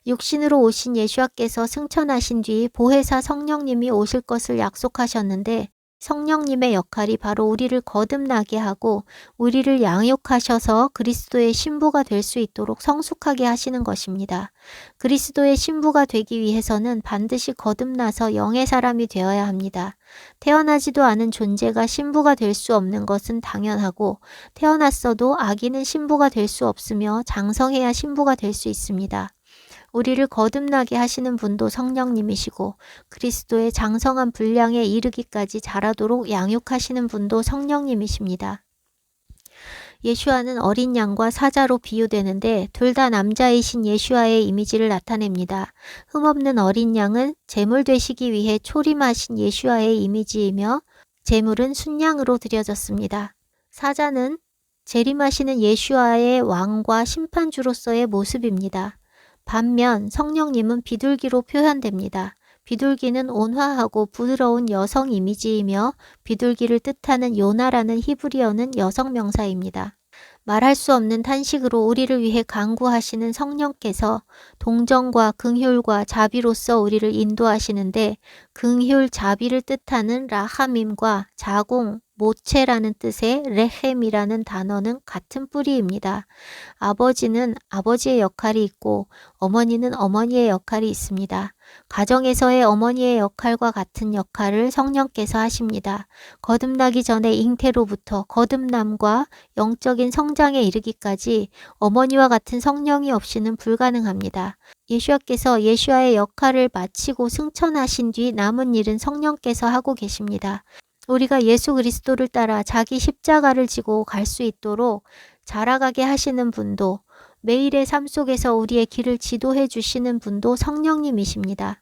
육신으로 오신 예수와께서 승천하신 뒤 보혜사 성령님이 오실 것을 약속하셨는데 성령님의 역할이 바로 우리를 거듭나게 하고 우리를 양육하셔서 그리스도의 신부가 될 수 있도록 성숙하게 하시는 것입니다. 그리스도의 신부가 되기 위해서는 반드시 거듭나서 영의 사람이 되어야 합니다. 태어나지도 않은 존재가 신부가 될 수 없는 것은 당연하고 태어났어도 아기는 신부가 될 수 없으며 장성해야 신부가 될 수 있습니다. 우리를 거듭나게 하시는 분도 성령님이시고 그리스도의 장성한 분량에 이르기까지 자라도록 양육하시는 분도 성령님이십니다. 예수아는 어린 양과 사자로 비유되는데 둘 다 남자이신 예수아의 이미지를 나타냅니다. 흠없는 어린 양은 제물 되시기 위해 초림하신 예수아의 이미지이며 제물은 순양으로 드려졌습니다. 사자는 재림하시는 예수아의 왕과 심판주로서의 모습입니다. 반면 성령님은 비둘기로 표현됩니다. 비둘기는 온화하고 부드러운 여성 이미지이며 비둘기를 뜻하는 요나라는 히브리어는 여성 명사입니다. 말할 수 없는 탄식으로 우리를 위해 간구하시는 성령께서 동정과 긍휼과 자비로서 우리를 인도하시는데 긍휼, 자비를 뜻하는 라하밈과 자공, 모체라는 뜻의 레헴이라는 단어는 같은 뿌리입니다. 아버지는 아버지의 역할이 있고 어머니는 어머니의 역할이 있습니다. 가정에서의 어머니의 역할과 같은 역할을 성령께서 하십니다. 거듭나기 전에 잉태로부터 거듭남과 영적인 성장에 이르기까지 어머니와 같은 성령이 없이는 불가능합니다. 예수와께서 예수와의 역할을 마치고 승천하신 뒤 남은 일은 성령께서 하고 계십니다. 우리가 예수 그리스도를 따라 자기 십자가를 지고 갈 수 있도록 자라가게 하시는 분도, 매일의 삶 속에서 우리의 길을 지도해 주시는 분도 성령님이십니다.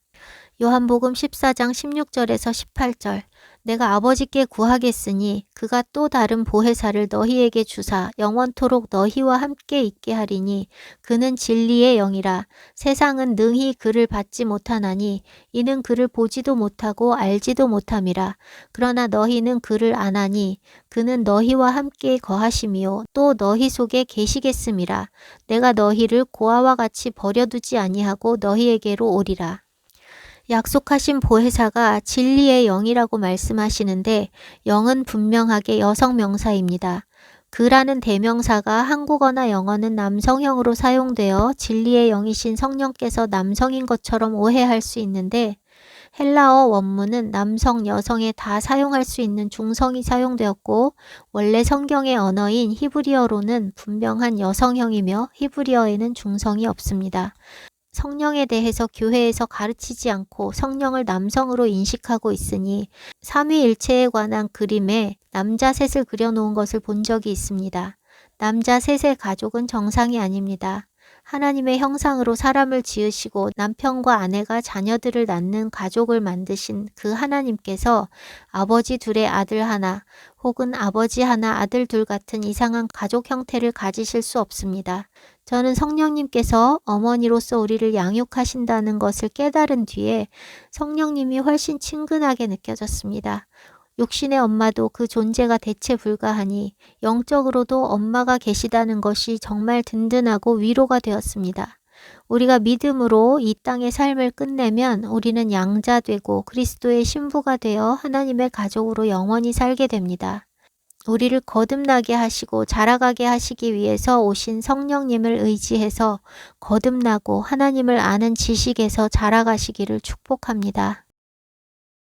요한복음 14장 16절에서 18절, 내가 아버지께 구하겠으니 그가 또 다른 보혜사를 너희에게 주사 영원토록 너희와 함께 있게 하리니 그는 진리의 영이라. 세상은 능히 그를 받지 못하나니 이는 그를 보지도 못하고 알지도 못함이라. 그러나 너희는 그를 아나니 그는 너희와 함께 거하심이요 또 너희 속에 계시겠음이라. 내가 너희를 고아와 같이 버려두지 아니하고 너희에게로 오리라. 약속하신 보혜사가 진리의 영이라고 말씀하시는데 영은 분명하게 여성 명사입니다. 그라는 대명사가 한국어나 영어는 남성형으로 사용되어 진리의 영이신 성령께서 남성인 것처럼 오해할 수 있는데 헬라어 원문은 남성, 여성에 다 사용할 수 있는 중성이 사용되었고 원래 성경의 언어인 히브리어로는 분명한 여성형이며 히브리어에는 중성이 없습니다. 성령에 대해서 교회에서 가르치지 않고 성령을 남성으로 인식하고 있으니 삼위일체에 관한 그림에 남자 셋을 그려놓은 것을 본 적이 있습니다. 남자 셋의 가족은 정상이 아닙니다. 하나님의 형상으로 사람을 지으시고 남편과 아내가 자녀들을 낳는 가족을 만드신 그 하나님께서 아버지 둘의 아들 하나 혹은 아버지 하나 아들 둘 같은 이상한 가족 형태를 가지실 수 없습니다. 저는 성령님께서 어머니로서 우리를 양육하신다는 것을 깨달은 뒤에 성령님이 훨씬 친근하게 느껴졌습니다. 육신의 엄마도 그 존재가 대체 불가하니 영적으로도 엄마가 계시다는 것이 정말 든든하고 위로가 되었습니다. 우리가 믿음으로 이 땅의 삶을 끝내면 우리는 양자되고 그리스도의 신부가 되어 하나님의 가족으로 영원히 살게 됩니다. 우리를 거듭나게 하시고 자라가게 하시기 위해서 오신 성령님을 의지해서 거듭나고 하나님을 아는 지식에서 자라가시기를 축복합니다.